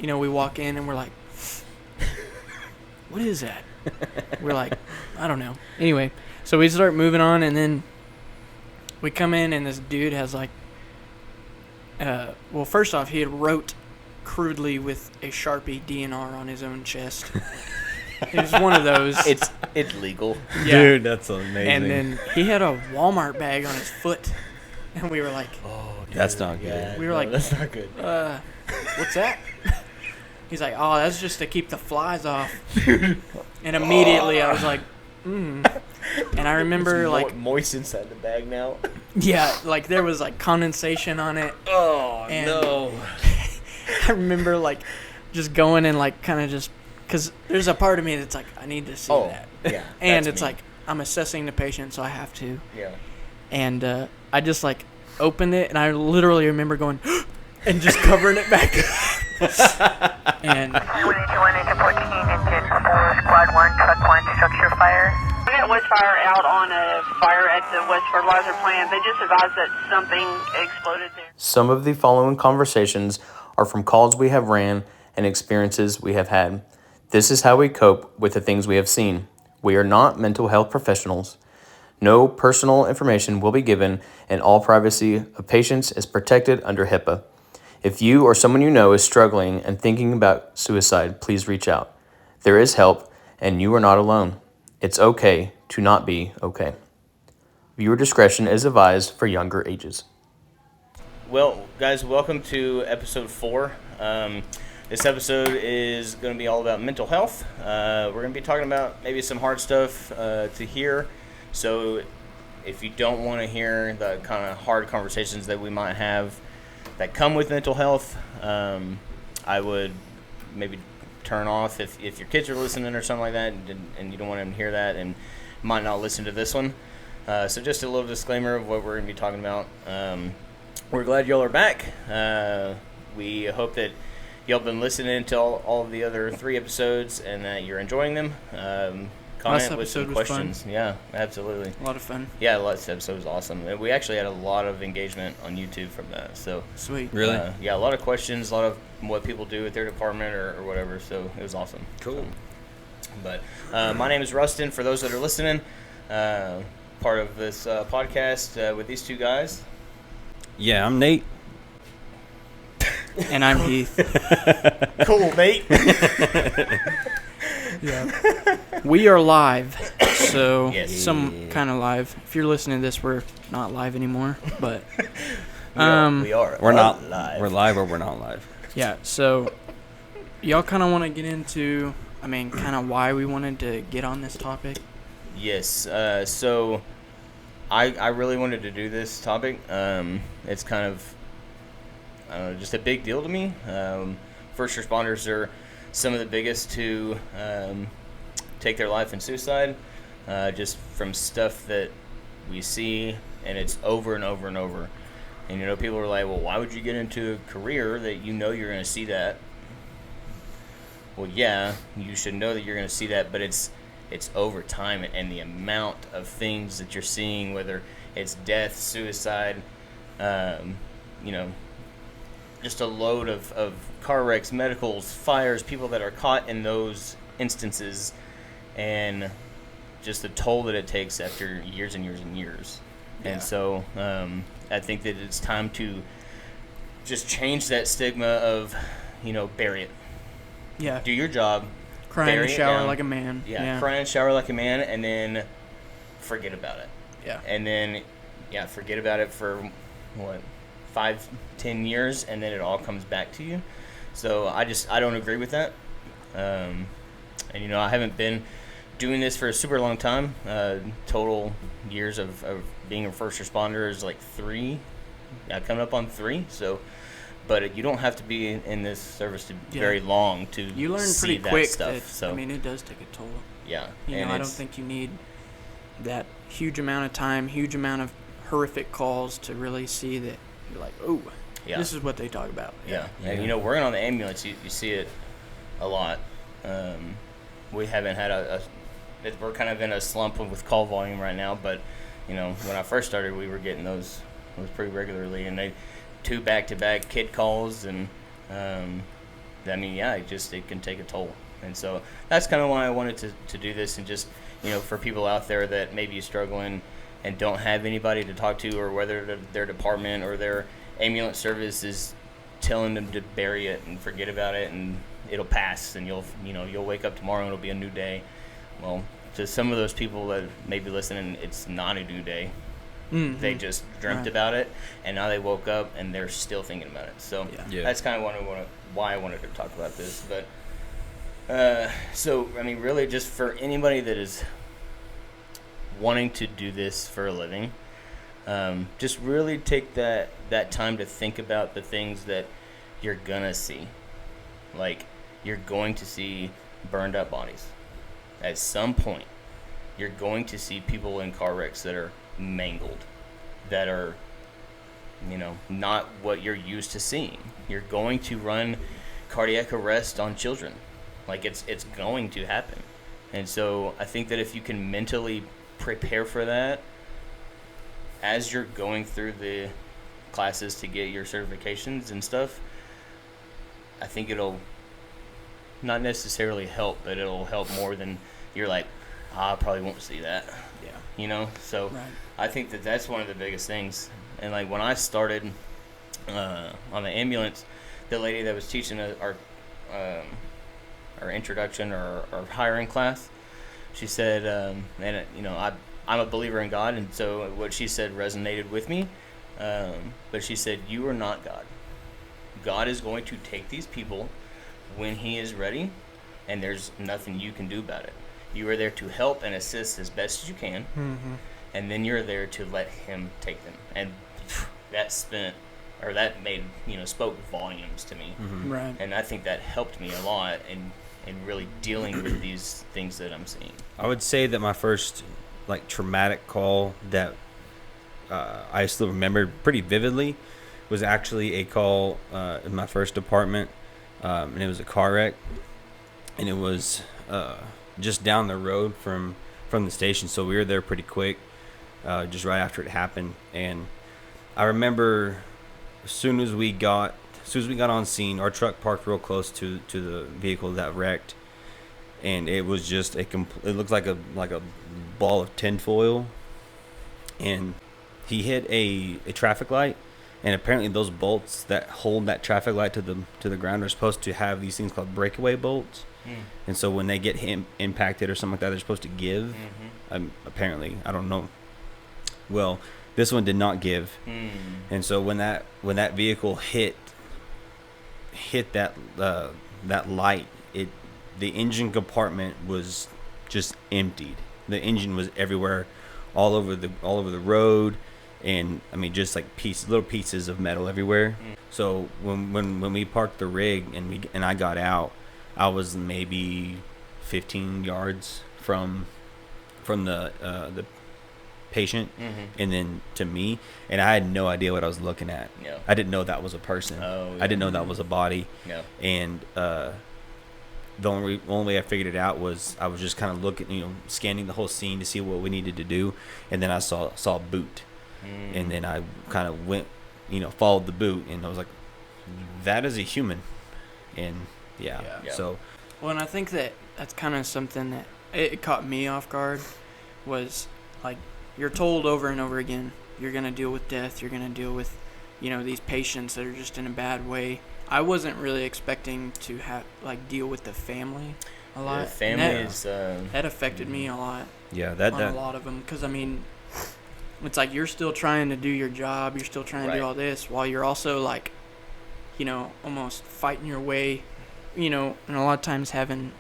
we walk in and we're like, what is that? We're like, I don't know. Anyway, so we start moving on, and then we come in, and this dude has like, well, first off, he had wrote crudely with a Sharpie DNR on his own chest. It was one of those. It's legal. Yeah. Dude, that's amazing. And then he had a Walmart bag on his foot, and we were like, Oh, dude, That's not good. We were like, that's not good. what's that? He's like, oh, that's just to keep the flies off. And immediately I was like, And I remember It's moist inside the bag now. yeah, like there was like condensation on it. Oh And no! I remember like just going and like kind of just, because there's a part of me that's like, I need to see that. Yeah. And that's it's me. like, I'm assessing the patient, so I have to. Yeah. And I just like opened it, and I literally remember going and just covering it back. And 22 to 14 engine for squad 1, truck 1, structure fire. We got West Fire out on a fire at the West Fertilizer plant. They just advised that something exploded there. Some of the following conversations are from calls we have ran and experiences we have had. This is how we cope with the things we have seen. We are not mental health professionals. No personal information will be given, and all privacy of patients is protected under HIPAA. If you or someone you know is struggling and thinking about suicide, please reach out. There is help, and you are not alone. It's okay to not be okay. Viewer discretion is advised for younger ages. Well, guys, welcome to episode 4. This episode is going to be all about mental health. We're going to be talking about maybe some hard stuff to hear. So if you don't want to hear the kind of hard conversations that we might have that come with mental health, I would maybe turn off if your kids are listening or something like that, and you don't want them to hear that, and might not listen to this one. So just a little disclaimer of what we're going to be talking about. We're glad y'all are back. We hope that y'all been listening to all of the other 3 episodes and that you're enjoying them. Comment with some questions. Fun. Yeah, absolutely. A lot of fun. Yeah, last episode was awesome. We actually had a lot of engagement on YouTube from that. So sweet. Really? Yeah, a lot of questions, a lot of what people do at their department or whatever. So it was awesome. Cool. But my name is Rustin. For those that are listening, part of this podcast with these 2 guys. Yeah, I'm Nate. And I'm Heath. Cool, Nate. Yeah. We are live, so Yes. some kind of live. If you're listening to this, we're not live anymore, but we are. We're not live. We're live or we're not live. yeah. So y'all kind of want to get into, kind of why we wanted to get on this topic. Yes. So I really wanted to do this topic. It's kind of just a big deal to me. First responders are some of the biggest to take their life in suicide, just from stuff that we see, and it's over and over and over. And people are like, well, why would you get into a career that you know you're going to see that? Well, yeah, you should know that you're going to see that, but it's over time, and the amount of things that you're seeing, whether it's death, suicide, just a load of car wrecks, medicals, fires, people that are caught in those instances, and just the toll that it takes after years and years and years. Yeah. And so I think that it's time to just change that stigma of, bury it. Yeah. Do your job. Cry in the shower like a man. Yeah, cry in the shower like a man, and then forget about it. Yeah. And then, forget about it for, 5-10 years, and then it all comes back to you. So I don't agree with that. And I haven't been doing this for a super long time. Total years of being a first responder is like 3, coming up on 3. So, but you don't have to be in this service to very long to you learn see pretty quick stuff. that, it does take a toll. Yeah. I don't think you need that huge amount of time, huge amount of horrific calls to really see that you're like, oh, this is what they talk about. Yeah. And working on the ambulance, you see it a lot. We haven't had we're kind of in a slump with call volume right now, but when I first started, we were getting those pretty regularly, and 2 back-to-back kid calls, and I mean, yeah, it can take a toll. And so that's kind of why I wanted to do this, and just, for people out there that may be struggling and don't have anybody to talk to, or whether their department or their ambulance service is telling them to bury it and forget about it and it'll pass and you'll wake up tomorrow and it'll be a new day. Well, to some of those people that may be listening, it's not a new day. Mm-hmm. They just dreamt about it, and now they woke up and they're still thinking about it. So that's kind of why I wanted to talk about this. But so, I mean, really just for anybody that is wanting to do this for a living, just really take that time to think about the things that you're gonna see. Like, you're going to see burned up bodies. At some point, you're going to see people in car wrecks that are mangled, that are, not what you're used to seeing. You're going to run cardiac arrest on children. Like, it's going to happen. And so I think that if you can mentally prepare for that as you're going through the classes to get your certifications and stuff, I think it'll not necessarily help, but it'll help more than you're like, I probably won't see that. Yeah. So right. I think that's one of the biggest things. And like when I started on the ambulance, the lady that was teaching our introduction or our hiring class, she said, I'm a believer in God, and so what she said resonated with me. But she said, you are not God. God is going to take these people when he is ready, and there's nothing you can do about it. You are there to help and assist as best as you can, and then you're there to let him take them. And that spoke volumes to me. Mm-hmm. Right. And I think that helped me a lot in really dealing with these things that I'm seeing. I would say that my first traumatic call that I still remember pretty vividly was actually a call in my first department, and it was a car wreck, and it was just down the road from the station, so we were there pretty quick, just right after it happened. And I remember as soon as we got on scene, our truck parked real close to the vehicle that wrecked, and it was just it looked like a ball of tinfoil, and he hit a traffic light. And apparently those bolts that hold that traffic light to the ground are supposed to have these things called breakaway bolts. And so when they get impacted or something like that, they're supposed to give. Apparently, I don't know. Well, this one did not give. And so when that vehicle hit that light, the engine compartment was just emptied. The engine was everywhere, all over the road. And I mean, just like little pieces of metal everywhere. So when we parked the rig and I got out, I was maybe 15 yards from the patient, and then to me, and I had no idea what I was looking at. Yeah. I didn't know that was a person. Oh, yeah. I didn't know that was a body. Yeah. And the only way I figured it out was I was just kind of looking, scanning the whole scene to see what we needed to do, and then I saw a boot. And then I kind of went, followed the boot, and I was like, that is a human. And so. Well, and I think that's kind of something that it caught me off guard, was like, you're told over and over again, you're going to deal with death, you're going to deal with, these patients that are just in a bad way. I wasn't really expecting to have, deal with the family a lot. The family that affected me a lot. Yeah, a lot of them, because, I mean, it's like you're still trying to do your job, you're still trying to do all this, while you're also almost fighting your way, and a lot of times having,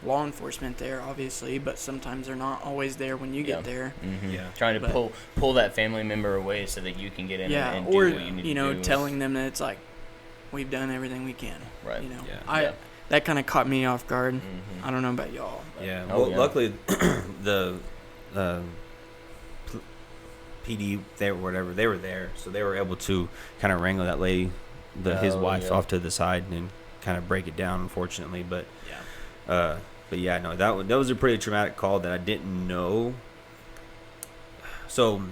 law enforcement there, obviously, but sometimes they're not always there when you get there. Mm-hmm. Yeah, trying to pull that family member away so that you can get in and do what you need to do. Or, telling them that it's like, we've done everything we can. Right. That kind of caught me off guard. Mm-hmm. I don't know about y'all. But. Yeah. Luckily, the PD, they were there, so they were able to kind of wrangle that lady, his wife, off to the side and kind of break it down, unfortunately. But that was a pretty traumatic call that I didn't know. So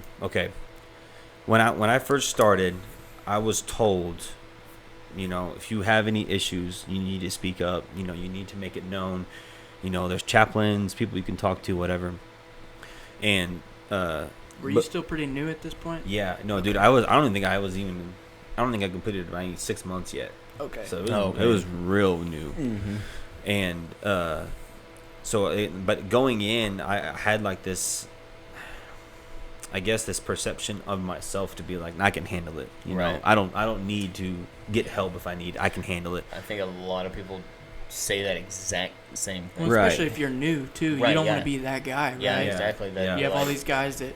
when I first started, I was told if you have any issues, you need to speak up. You need to make it known. There's chaplains, people you can talk to, whatever. And were you still pretty new at this point? Yeah, no, dude, I don't think I completed my 6 months yet. Okay. So it was real new. Mm-hmm. And but going in, I had like this, I guess, this perception of myself to be like, I can handle it. You know, I don't need to get help if I need. I can handle it. I think a lot of people say that exact same thing. Well, especially if you're new too. Right, you don't yeah. want to be that guy, right? Yeah, exactly. That You have all these guys that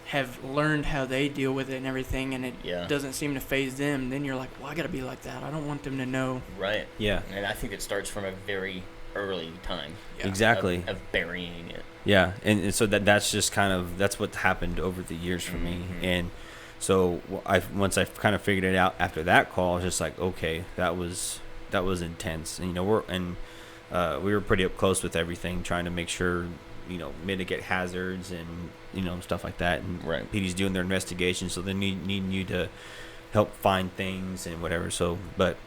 have learned how they deal with it and everything, and it doesn't seem to faze them. Then you're like, well, I got to be like that. I don't want them to know. Right. Yeah. And I think it starts from a very early time. Yeah. Exactly. Of burying it. Yeah, and so that's just kind of, that's what happened over the years for me. And so once I kind of figured it out after that call, I was just like, okay, that was intense. And we were pretty up close with everything, trying to make sure, mitigate hazards and stuff like that. And PD's doing their investigation, so they need you to help find things and whatever. So but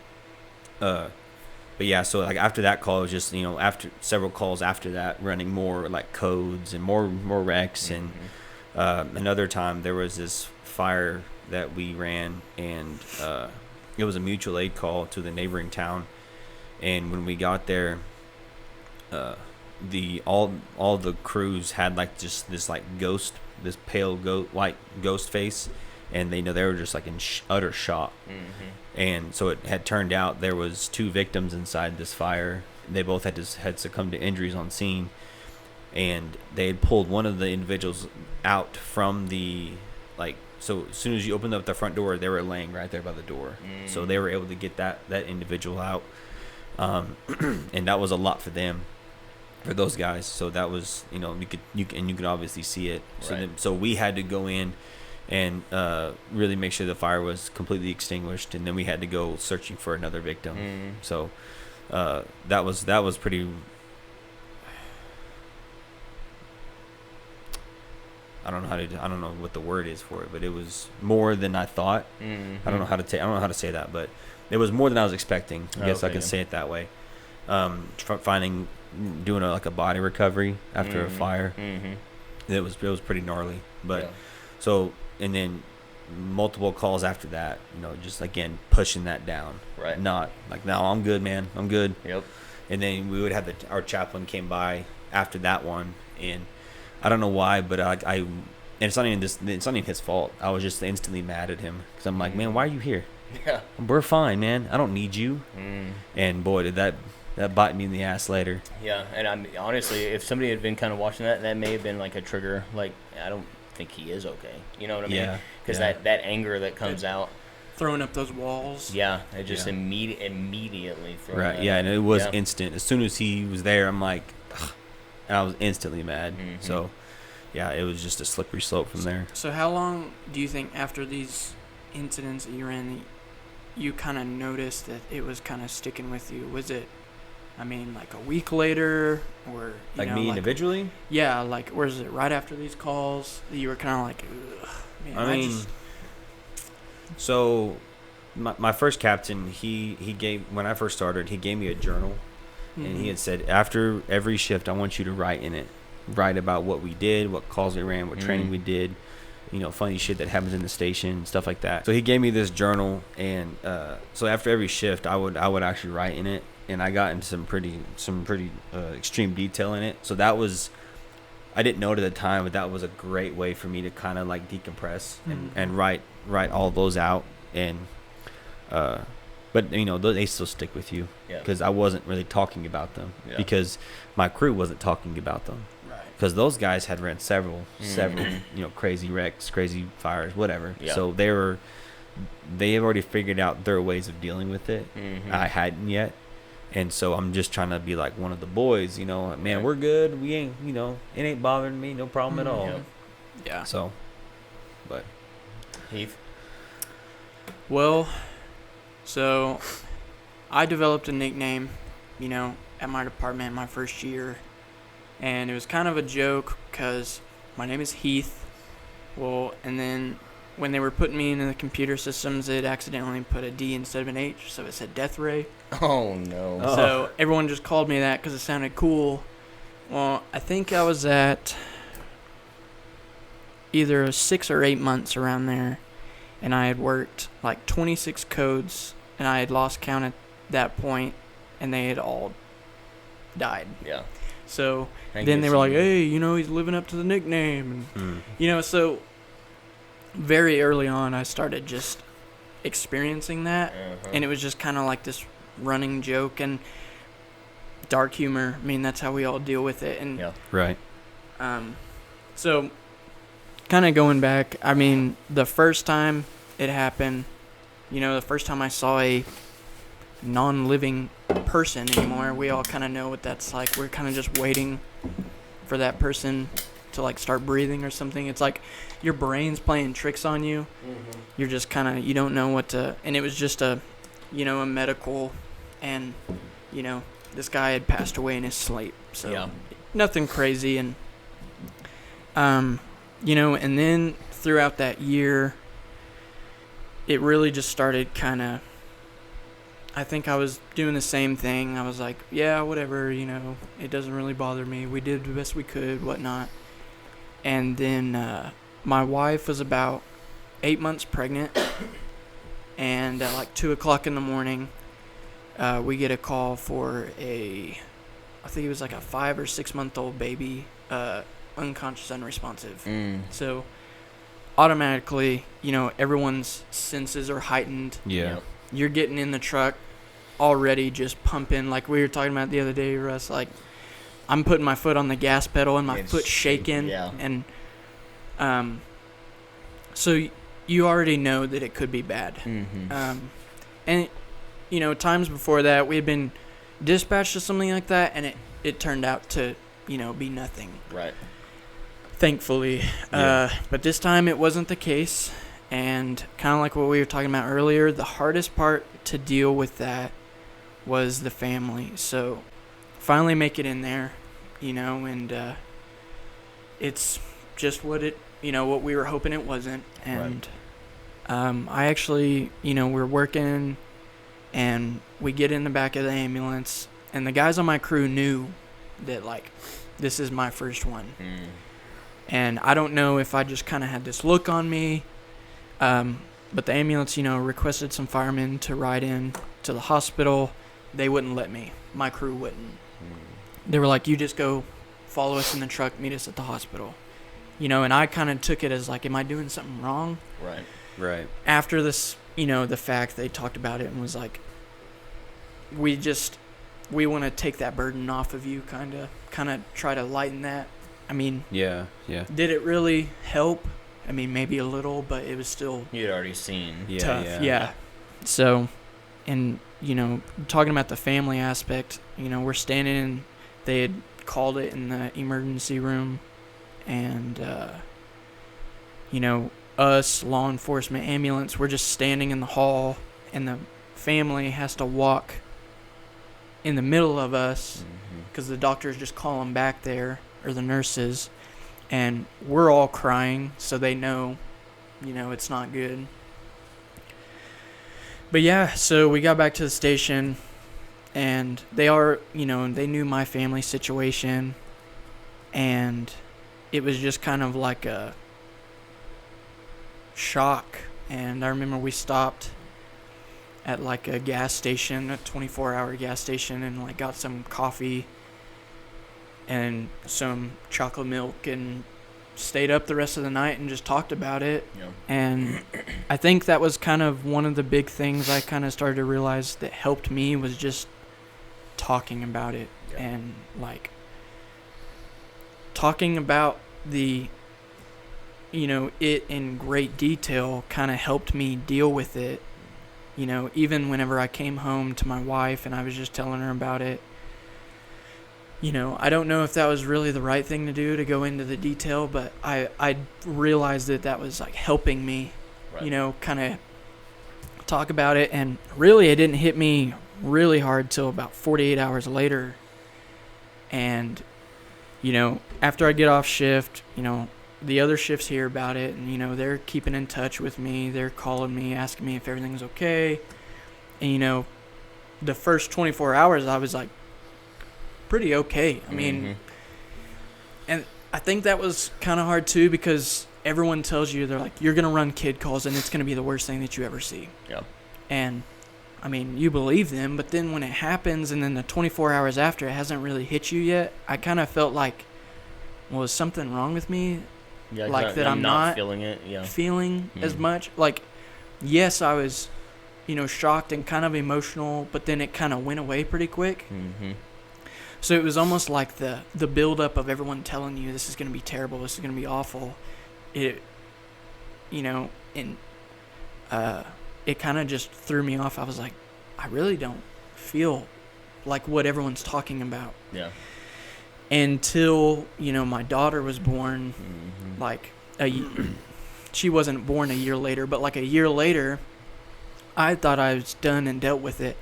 yeah, so like after that call, it was just, after several calls after that, running more like codes and more recs. And another time there was this fire that we ran, and it was a mutual aid call to the neighboring town. And when we got there, all the crews had like just this like this pale white ghost face, and they were just like in utter shock. And so it had turned out there was 2 victims inside this fire. They both had succumbed to injuries on scene, and they had pulled one of the individuals out from the, like, so as soon as you opened up the front door, they were laying right there by the door. So they were able to get that individual out, and that was a lot for them, for those guys. So that was, you could obviously see it. So we had to go in and really make sure the fire was completely extinguished, and then we had to go searching for another victim. So that was pretty. I don't know what the word is for it, but it was more than I thought. I don't know how to say that, but it was more than I was expecting. I guess I can say it that way. Doing a body recovery after a fire. It was pretty gnarly, but so. And then multiple calls after that, just again pushing that down. Right. Not like, no, I'm good, man. I'm good. Yep. And then we would have our chaplain came by after that one, and I don't know why, but and it's not even his fault. I was just instantly mad at him because I'm like, man, why are you here? Yeah. We're fine, man. I don't need you. And boy, did that bite me in the ass later. Yeah, and honestly, if somebody had been kind of watching that may have been like a trigger. Like, I don't think he is okay. You know what I mean? Yeah. Because that anger that comes out. Throwing up those walls. Yeah, it just immediately thrown. Right. Yeah, and it was instant. As soon as he was there, I'm like, ugh, and I was instantly mad. So, yeah, it was just a slippery slope from there. So how long do you think after these incidents that you ran, you kind of noticed that it was kind of sticking with you? Was it, like a week later, or individually? Yeah, like, or is it right after these calls that you were kind of like, ugh, man, so my first captain, he gave, when I first started, he gave me a journal, and he had said, after every shift, I want you to write in it, write about what we did, what calls we ran, what training we did, funny shit that happens in the station, stuff like that. So he gave me this journal, and so after every shift, I would actually write in it. And I got into some pretty extreme detail in it. So that was, I didn't know it at the time, but that was a great way for me to kind of like decompress and write all those out. And but they still stick with you because I wasn't really talking about them because my crew wasn't talking about them. Because those guys had ran several crazy wrecks, crazy fires, whatever. So they have already figured out their ways of dealing with it. I hadn't yet. And so I'm just trying to be like one of the boys, man, we're good. We ain't, it ain't bothering me. No problem at all. Yeah. So, but. Heath? Well, so I developed a nickname, at my department my first year. And it was kind of a joke because my name is Heath. Well, and then when they were putting me into the computer systems, it accidentally put a D instead of an H, so it said Death Ray. Oh, no. Oh. So everyone just called me that because it sounded cool. Well, I think I was at either 6 or 8 months around there, and I had worked like 26 codes, and I had lost count at that point, and they had all died. Yeah. So I then guess they were like, you- hey, he's living up to the nickname. And, Hmm. so very early on, I started just experiencing that, Uh-huh. and it was just kind of like this running joke and dark humor. I mean, that's how we all deal with it. And Yeah. Right. so kind of going back, I mean, the first time it happened, the first time I saw a non-living person anymore, we all kind of know what that's like. We're kind of just waiting for that person to like start breathing or something. It's like your brain's playing tricks on you. Mm-hmm. You're just kind of, you don't know what to, and it was just a medical, and this guy had passed away in his sleep, so Yeah. nothing crazy. And and then throughout that year, it really just started kind of, I think I was doing the same thing. I was like, yeah, whatever, it doesn't really bother me. We did the best we could, whatnot. And then my wife was about 8 months pregnant, and at like 2 o'clock in the morning, we get a call for I think it was like a 5 or 6 month old baby, unconscious, unresponsive. So automatically, everyone's senses are heightened. Yeah. You're getting in the truck already just pumping, like we were talking about the other day, Russ. Like, I'm putting my foot on the gas pedal and my It's foot shaking. yeah. And so you already know that it could be bad. Mm-hmm. And times before that, we had been dispatched to something like that, and it turned out to be nothing, Right. thankfully. Yeah. But this time it wasn't the case. And kind of like what we were talking about earlier, the hardest part to deal with that was the family. So finally make it in there, and it's just what we were hoping it wasn't. And I actually, we're working, and we get in the back of the ambulance, and the guys on my crew knew that, like, this is my first one. And I don't know if I just kind of had this look on me. But the ambulance, requested some firemen to ride in to the hospital. They wouldn't let me. My crew wouldn't. They were like, you just go follow us in the truck, meet us at the hospital. And I kind of took it as like, am I doing something wrong? Right. Right. After this, the fact, they talked about it and was like, we want to take that burden off of you, kind of try to lighten that. I mean, Yeah. Yeah. did it really help? I mean, maybe a little, but it was still You'd already seen. Yeah. tough. Yeah. So, and, talking about the family aspect, we're standing in, they had called it in the emergency room, and, us, law enforcement, ambulance, we're just standing in the hall, and the family has to walk in the middle of us because the doctors just call them back there, or the nurses, and we're all crying, so they know, it's not good. But yeah, so we got back to the station, and they knew my family situation, and it was just kind of like a shock. And I remember we stopped at like a gas station, a 24-hour gas station, and like got some coffee and some chocolate milk, and stayed up the rest of the night and just talked about it. Yeah. And I think that was kind of one of the big things I kind of started to realize that helped me, was just talking about it. Yeah. And like talking about the it in great detail kind of helped me deal with it. Even whenever I came home to my wife and I was just telling her about it, I don't know if that was really the right thing to do, to go into the detail, but I realized that was like helping me, Right. kind of talk about it. And really, it didn't hit me really hard till about 48 hours later. And, after I get off shift, the other shifts hear about it, and, you know, they're keeping in touch with me. They're calling me, asking me if everything's okay. And, you know, the first 24 hours, I was, like, pretty okay. I mean, and I think that was kind of hard, too, because everyone tells you, they're like, you're going to run kid calls, and it's going to be the worst thing that you ever see. Yeah. And, I mean, you believe them, but then when it happens, and then the 24 hours after, it hasn't really hit you yet, I kind of felt like, well, is something wrong with me? Yeah, Like that I'm not feeling it. Yeah. Feeling as much. Like, yes, I was, you know, shocked and kind of emotional, but then it kind of went away pretty quick. So it was almost like the buildup of everyone telling you this is going to be terrible, this is going to be awful. It, you know, and it kind of just threw me off. I was like, I really don't feel like what everyone's talking about. Yeah. Until, you know, my daughter was born, like, she wasn't born a year later, but like a year later, I thought I was done and dealt with it.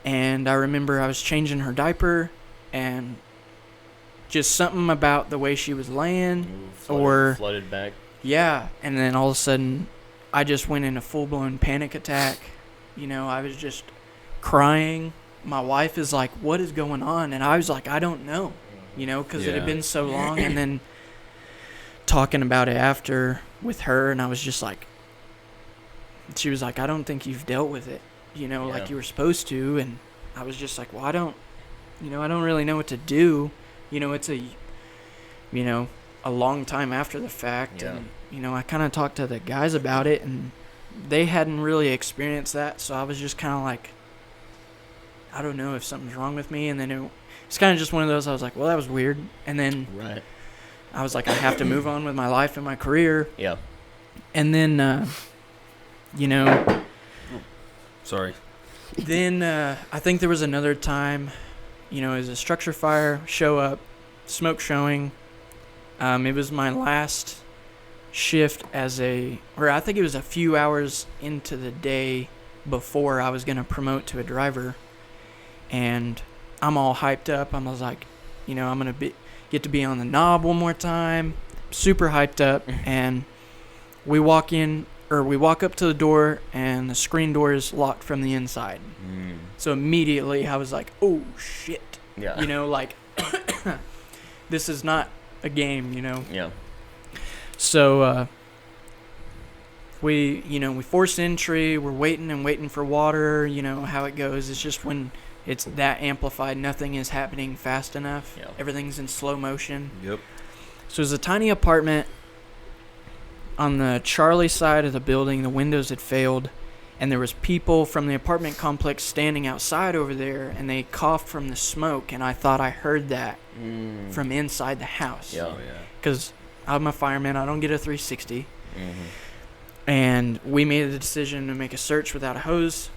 And I remember I was changing her diaper, and just something about the way she was laying, flooded back. Yeah, and then all of a sudden, I just went in a full-blown panic attack. You know, I was just crying. My wife is like, what is going on? And I was like, I don't know, you know, because it had been so long. And then talking about it after with her, and I was just like, she was like, I don't think you've dealt with it, you know, like you were supposed to. And I was just like, well, I don't really know what to do. You know, it's a long time after the fact. Yeah. And, you know, I kind of talked to the guys about it, and they hadn't really experienced that. So I was just kind of like, I don't know if something's wrong with me. And then it's kind of just one of those, I was like, well, that was weird. And then I was like, I have to move on with my life and my career. Yeah. And then, you know. Sorry. Then I think there was another time, you know, as a structure fire, show up, smoke showing. It was my last shift I think it was a few hours into the day before I was going to promote to a driver. And I'm all hyped up. I was like, you know, I'm going to get to be on the knob one more time. Super hyped up. And we walk up to the door, and the screen door is locked from the inside. So immediately I was like, oh, shit. Yeah. You know, like, this is not a game, you know. Yeah. So we force entry. We're waiting for water. You know how it goes. It's just when it's that amplified, nothing is happening fast enough. Yeah. Everything's in slow motion. Yep. So it's a tiny apartment. On the Charlie side of the building, the windows had failed, and there was people from the apartment complex standing outside over there, and they coughed from the smoke, and I thought I heard that from inside the house. Yeah. Oh, yeah. Because I'm a fireman, I don't get a 360. And we made the decision to make a search without a hose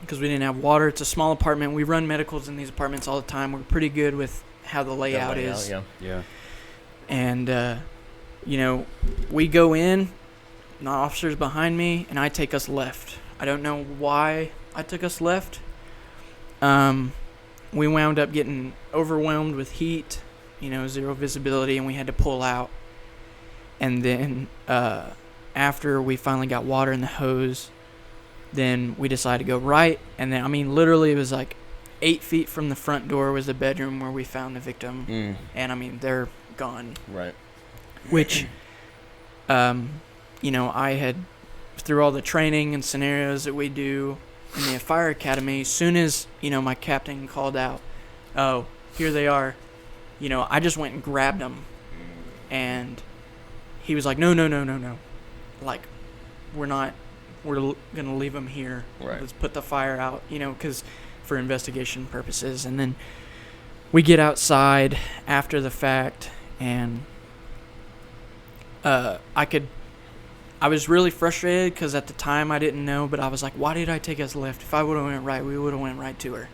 because we didn't have water. It's a small apartment. We run medicals in these apartments all the time. We're pretty good with how the layout is. Yeah. And, you know, we go in, the officer's behind me, and I take us left. I don't know why I took us left. We wound up getting overwhelmed with heat, you know, zero visibility, and we had to pull out. And then after we finally got water in the hose, then we decided to go right. And then, I mean, literally it was like 8 feet from the front door was the bedroom where we found the victim. And, I mean, they're gone. Right. Which, you know, I had, through all the training and scenarios that we do in the fire academy, as soon as, you know, my captain called out, oh, here they are, you know, I just went and grabbed them. And he was like, no. Like, we're going to leave them here. Right. Let's put the fire out, you know, because for investigation purposes. And then we get outside after the fact, and I was really frustrated because at the time I didn't know, but I was like, why did I take us left? If I would have went right, we would have went right to her.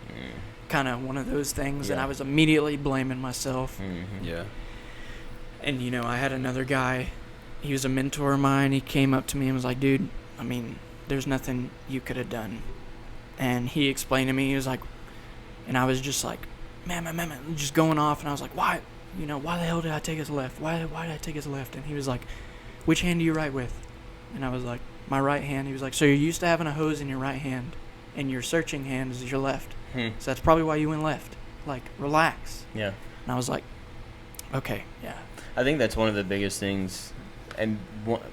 Kind of one of those things. And I was immediately blaming myself. Yeah. And, you know, I had another guy. He was a mentor of mine. He came up to me and was like, dude, I mean, there's nothing you could have done. And he explained to me, he was like, and I was just like, man, just going off. And I was like, why? why the hell did I take his left? Why did I take his left? And he was like, which hand do you write with? And I was like, my right hand. He was like, so you're used to having a hose in your right hand, and your searching hand is your left. So that's probably why you went left. Like, relax. Yeah. And I was like, okay, yeah. I think that's one of the biggest things, and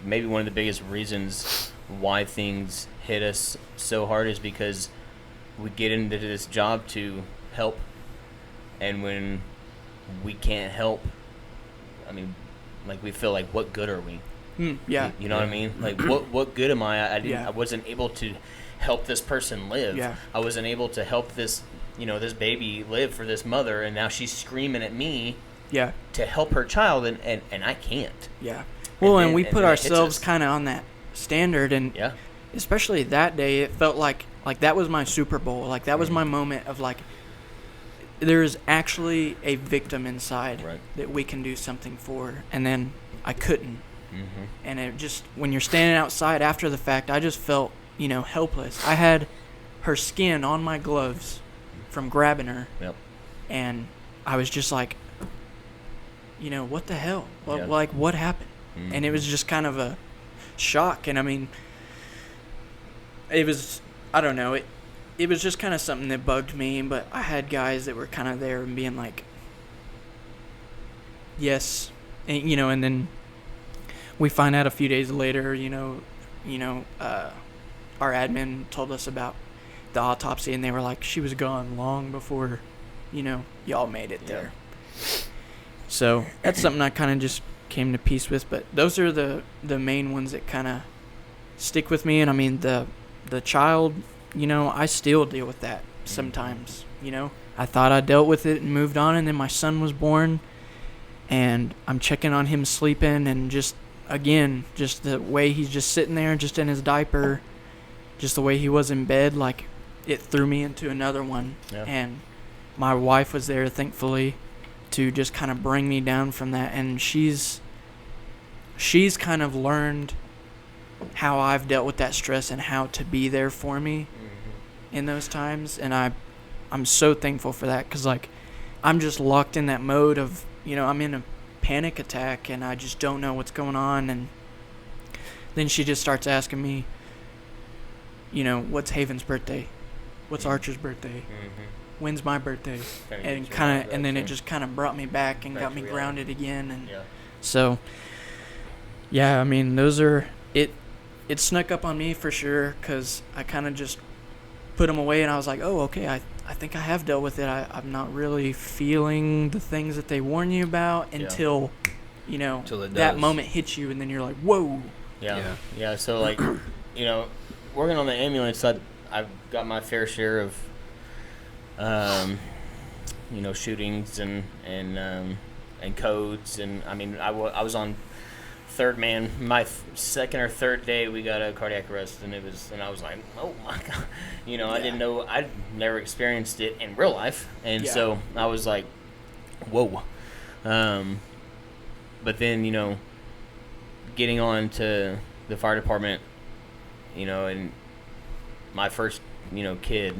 maybe one of the biggest reasons why things hit us so hard is because we get into this job to help, and when we can't help, I mean, like, we feel like, what good are we? Yeah. You know what I mean? Like, what good am I? Yeah. I wasn't able to help this person live. Yeah. I wasn't able to help this, this baby live for this mother, and now she's screaming at me Yeah. to help her child, and I can't. Yeah. Well, and we put then it hits ourselves us. kind of on that standard, and Yeah. especially that day, it felt like that was my Super Bowl. Like, that was my moment of, like, there's actually a victim inside Right. that we can do something for, and then I couldn't. Mm-hmm. And it just, when you're standing outside after the fact, I just felt, helpless. I had her skin on my gloves from grabbing her, Yep. and I was just like, what the hell? Yeah. Like, what happened? Mm-hmm. And it was just kind of a shock. And I mean, it was, I don't know, it was just kind of something that bugged me. But I had guys that were kind of there and being like, yes, and, and then we find out a few days later, our admin told us about the autopsy, and they were like, she was gone long before, y'all made it there. So that's something I kind of just came to peace with. But those are the main ones that kind of stick with me. And I mean, the child, I still deal with that sometimes. I thought I dealt with it and moved on, and then my son was born, and I'm checking on him sleeping, and just the way he's just sitting there, just in his diaper, just the way he was in bed, like, it threw me into another one. Yeah. And my wife was there, thankfully, to just kind of bring me down from that. And she's kind of learned how I've dealt with that stress and how to be there for me in those times. And I'm so thankful for that, because, like, I'm just locked in that mode of, I'm in a panic attack and I just don't know what's going on. And then she just starts asking me, what's Haven's birthday? What's Archer's birthday? When's my birthday? And then it just kind of brought me back and got me grounded again. And so, yeah, I mean, those are it. It snuck up on me for sure, because I kind of just put them away, and I was like, oh, okay, I think I have dealt with it. I'm not really feeling the things that they warn you about until, that moment hits you, and then you're like, whoa. Yeah. So, like, working on the ambulance, I've got my fair share of, shootings and codes, and I mean, I was on third man. My second or third day, we got a cardiac arrest, and I was like, oh my god, I didn't know, I'd never experienced it in real life, and so I was like, whoa. But then, getting on to the fire department, and my first, kid,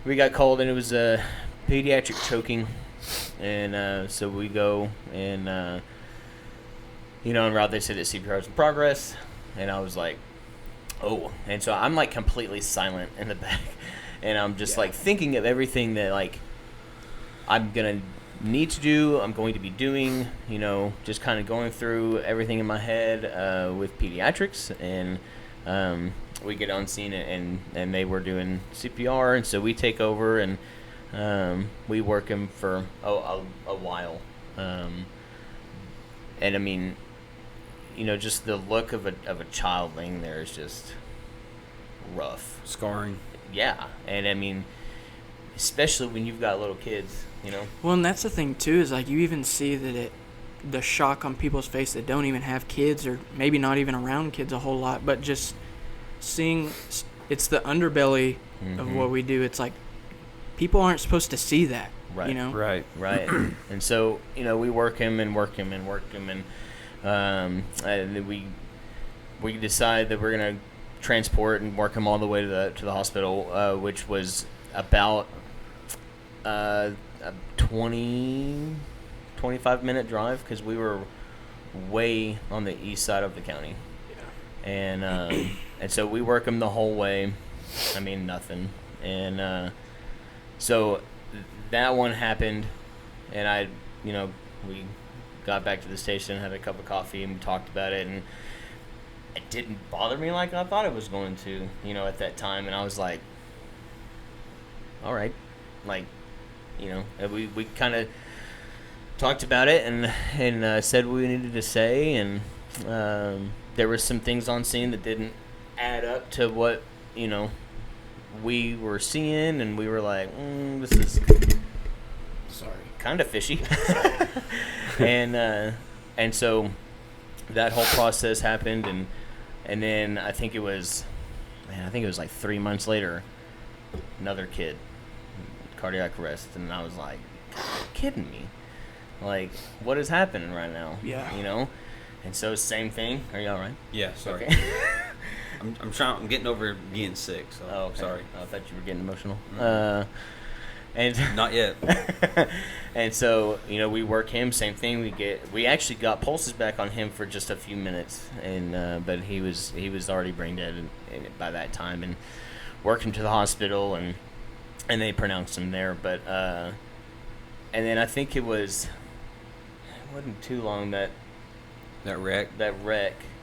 we got called, and it was a pediatric choking, and so we go, and en route they said that CPR was in progress, and I was like, oh, and so I'm like completely silent in the back, and I'm just like thinking of everything that, like, I'm gonna need to do, I'm going to be doing, just kind of going through everything in my head with pediatrics, and we get on scene, and they were doing CPR, and so we take over, and we work him for a while, and I mean, just the look of a child laying there is just rough, Scarring. yeah, and I mean, especially when you've got little kids, Well, and that's the thing too, is like, you even see that the shock on people's face that don't even have kids, or maybe not even around kids a whole lot, but just seeing, it's the underbelly of what we do. It's like, people aren't supposed to see that, Right. Right. Right. And so, we work him, and then we decide that we're gonna transport and work him all the way to the hospital, which was about a 25-minute drive because we were way on the east side of the county. And so we work him the whole way. I mean, nothing. And so that one happened, and we got back to the station, had a cup of coffee, and we talked about it, and it didn't bother me like I thought it was going to, at that time. And I was like, all right, like, we kind of talked about it and said what we needed to say, and there were some things on scene that didn't add up to what we were seeing, and we were like, this is kind of fishy. and so that whole process happened, and then I think it was like 3 months later, another kid, cardiac arrest, and I was like, God, you're kidding me. Like, what is happening right now? Yeah. And so same thing. Are you all right? Yeah, sorry. Okay. I'm getting over being sick, so okay. Sorry. I thought you were getting emotional. And not yet. And so, we work him, same thing. We actually got pulses back on him for just a few minutes, and but he was already brain dead by that time, and worked him to the hospital, and they pronounced him there. But and then I think it wasn't too long that wreck.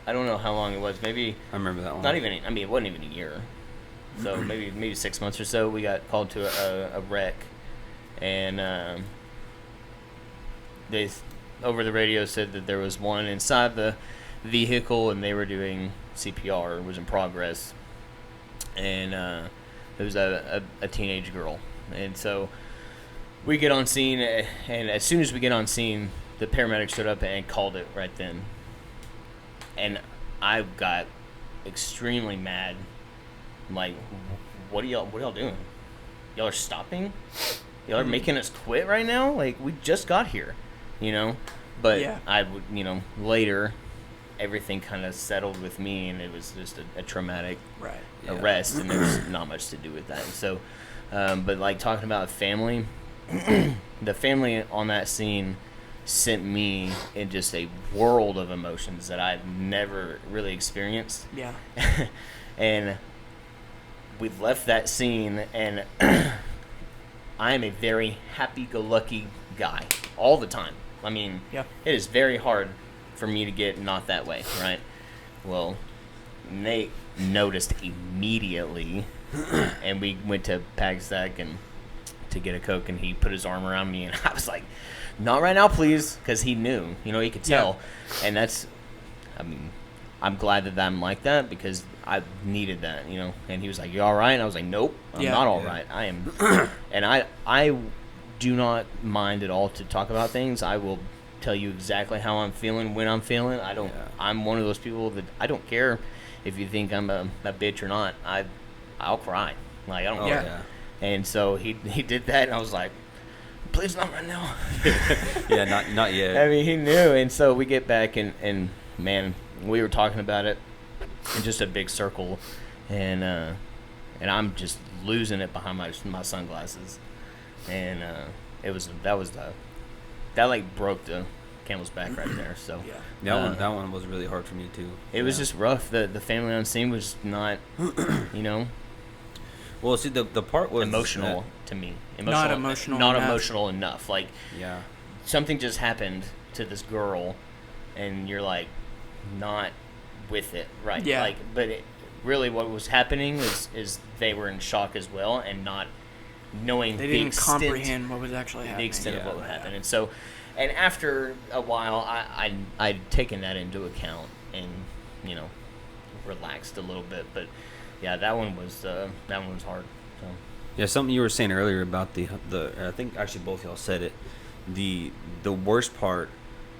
I don't know how long it was. Maybe I remember that one. Not even. I mean, it wasn't even a year. So maybe 6 months or so. We got called to a wreck, and they over the radio said that there was one inside the vehicle, and they were doing CPR. It was in progress, and it was a teenage girl. And so we get on scene, and as soon as we get on scene, the paramedics showed up and called it right then. And I got extremely mad. I'm like, what are y'all doing? Y'all are stopping? Y'all are making us quit right now? Like, we just got here, But yeah. I would, later, everything kind of settled with me, and it was just a traumatic arrest, and there's not much to do with that. So, but like talking about family, the family on that scene sent me in just a world of emotions that I've never really experienced. Yeah. And we left that scene, and I am a very happy-go-lucky guy all the time. I mean, yeah. It is very hard for me to get not that way, right? Well, Nate noticed immediately, and we went to Pagstack and to get a Coke, and he put his arm around me, and I was like, not right now, please, because he knew, he could tell. Yeah. And that's, I mean, I'm glad that I'm like that, because I needed that, And he was like, "You all right?" And I was like, "Nope, I'm not all right. I am," and I do not mind at all to talk about things. I will tell you exactly how I'm feeling when I'm feeling. I don't. Yeah. I'm one of those people that I don't care if you think I'm a bitch or not. I'll cry. Like, I don't care. Yeah. And so he did that, and I was like, "Please, not right now." Yeah, not yet. I mean, he knew, and so we get back, and man, we were talking about it in just a big circle, and I'm just losing it behind my sunglasses, and that like broke the camel's back right there. So that one was really hard for me too. It was just rough. The family on scene was not, Well, see, the part was emotional to me. Not emotional enough. Like, something just happened to this girl, and you're like, not with it, right? Yeah. Like, but really, what was happening is they were in shock as well, and not knowing they didn't comprehend what was actually happening. The extent of what would happen, and so, and after a while, I'd taken that into account and relaxed a little bit, but that one was hard. So. Yeah, something you were saying earlier about the I think actually both y'all said it. The worst part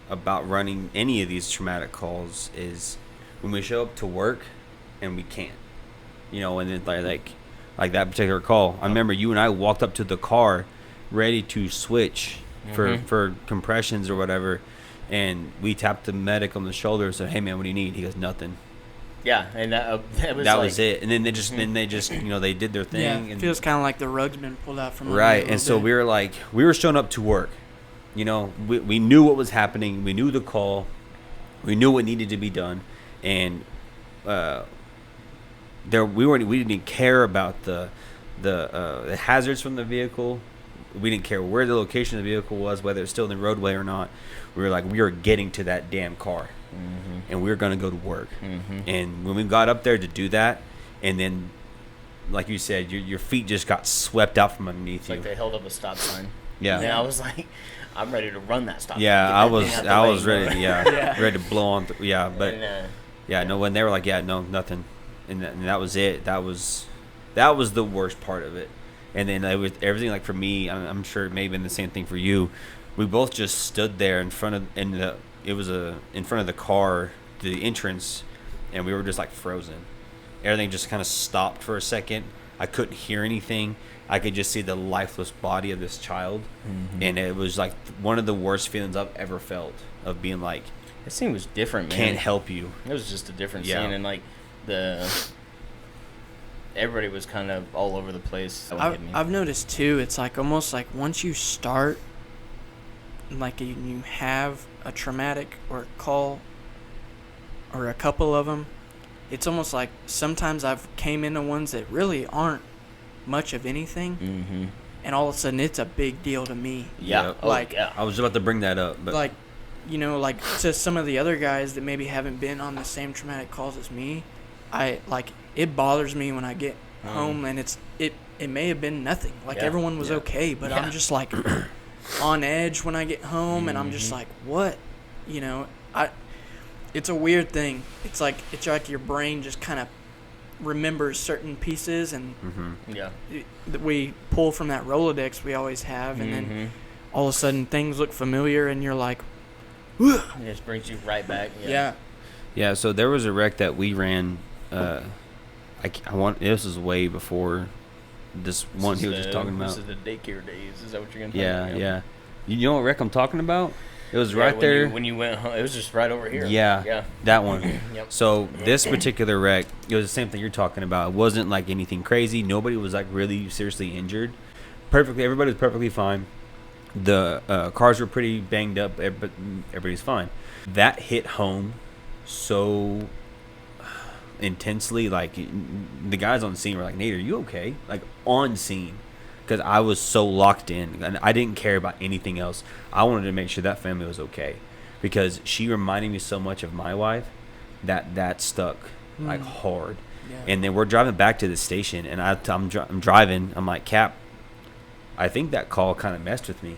about running any of these traumatic calls is when we show up to work and we can't, and then like that particular call. I remember you and I walked up to the car ready to switch for compressions or whatever, and we tapped the medic on the shoulder and said, "Hey man, what do you need?" He goes, "Nothing." Yeah, and that was That like, was it. And then they just they did their thing. Yeah, and it feels kind of like the rug's been pulled out from under right. you a little And so bit. we were showing up to work. You know, we knew what was happening. We knew the call. We knew what needed to be done, and we didn't care about the hazards from the vehicle. We didn't care where the location of the vehicle was, whether it's still in the roadway or not. We were like, we are getting to that damn car, and we were going to go to work. And when we got up there to do that, and then, like you said, your feet just got swept out from underneath like you. they held up a stop sign. Yeah. And I was like, I'm ready to run that stop. Yeah, sign. I Get that thing out the I way, was you know? ready. Yeah, ready to blow on. But And, no, when they were like, yeah, no, nothing, and that was it. That was the worst part of it. And then with everything, like for me, I'm sure it may have been the same thing for you. We both just stood there in front of in front of the car, the entrance, and we were just like frozen. Everything just kind of stopped for a second. I couldn't hear anything. I could just see the lifeless body of this child, and it was like one of the worst feelings I've ever felt of being like, this scene was different, man. can't help you. It was just a different Yeah. scene, and like everybody was kind of all over the place. That one hit me. I've noticed too. It's like almost like once you start, like you have a traumatic or call, or a couple of them. It's almost like sometimes I've came into ones that really aren't much of anything, and all of a sudden it's a big deal to me. Yeah. Oh, Like- yeah. I was about to bring that up, but Like, you know, like to some of the other guys that maybe haven't been on the same traumatic calls as me, it bothers me when I get home and it may have been nothing. Like Yeah. everyone was Yeah. okay, but Yeah. I'm just like on edge when I get home, and I'm just like, what? You know, it's a weird thing. It's like your brain just kind of remembers certain pieces, and Yeah. that we pull from that Rolodex we always have, and then all of a sudden things look familiar, and you're like, It just brings you right back. yeah. yeah. So there was a wreck that we ran. This was way before this one he was just talking about. This is the daycare days. Is that what you're gonna? Yeah. You know what wreck I'm talking about? It was right when there. when you went home, it was just right over here. Yeah, Yeah. that one. Yep. So this particular wreck, it was the same thing you're talking about. It wasn't like anything crazy. Nobody was like really seriously injured. Everybody was perfectly fine. The cars were pretty banged up, but everybody's fine. That hit home so intensely. Like the guys on scene were like, "Nate, are you okay?" Like on scene. Because I was so locked in, and I didn't care about anything else. I wanted to make sure that family was okay, because she reminded me so much of my wife that stuck like hard. Yeah. And then we're driving back to the station, and I'm driving. I'm like, Cap, I think that call kind of messed with me.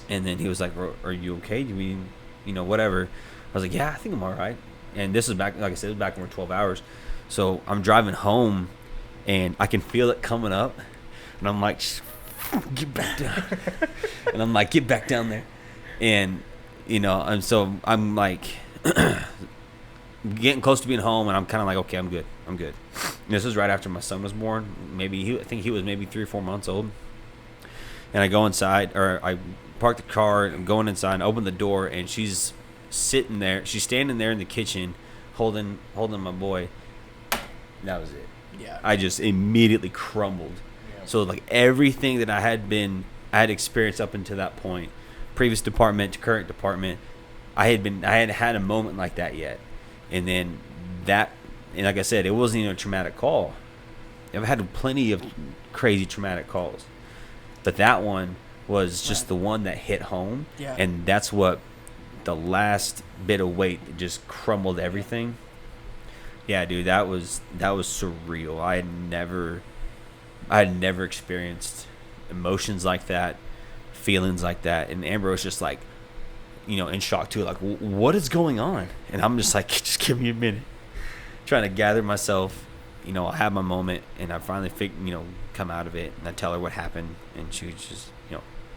And then he was like, "Are you okay? Do you mean, whatever?" I was like, "Yeah, I think I'm all right." And this is back, like I said, it was back when we're 12 hours. So I'm driving home, and I can feel it coming up. And I'm like, get back down. And I'm like, get back down there. And, and so I'm like getting close to being home, and I'm kind of like, okay, I'm good. And this was right after my son was born. I think he was maybe 3 or 4 months old. And I go inside, or I park the car, I'm going inside, and open the door, and she's sitting there. She's standing there in the kitchen holding my boy. That was it. Yeah. I just immediately crumbled. So like everything that I had experienced up until that point, previous department to current department, I hadn't had a moment like that yet. And then and like I said, it wasn't even a traumatic call. I've had plenty of crazy traumatic calls, but that one was just the one that hit home. Yeah. And that's what the last bit of weight that just crumbled everything. Yeah, dude, that was surreal. I had never experienced emotions like that, feelings like that. And Amber was just like, in shock too. Like, what is going on? And I'm just like, just give me a minute. Trying to gather myself. I have my moment, and I finally come out of it. And I tell her what happened, and she was just,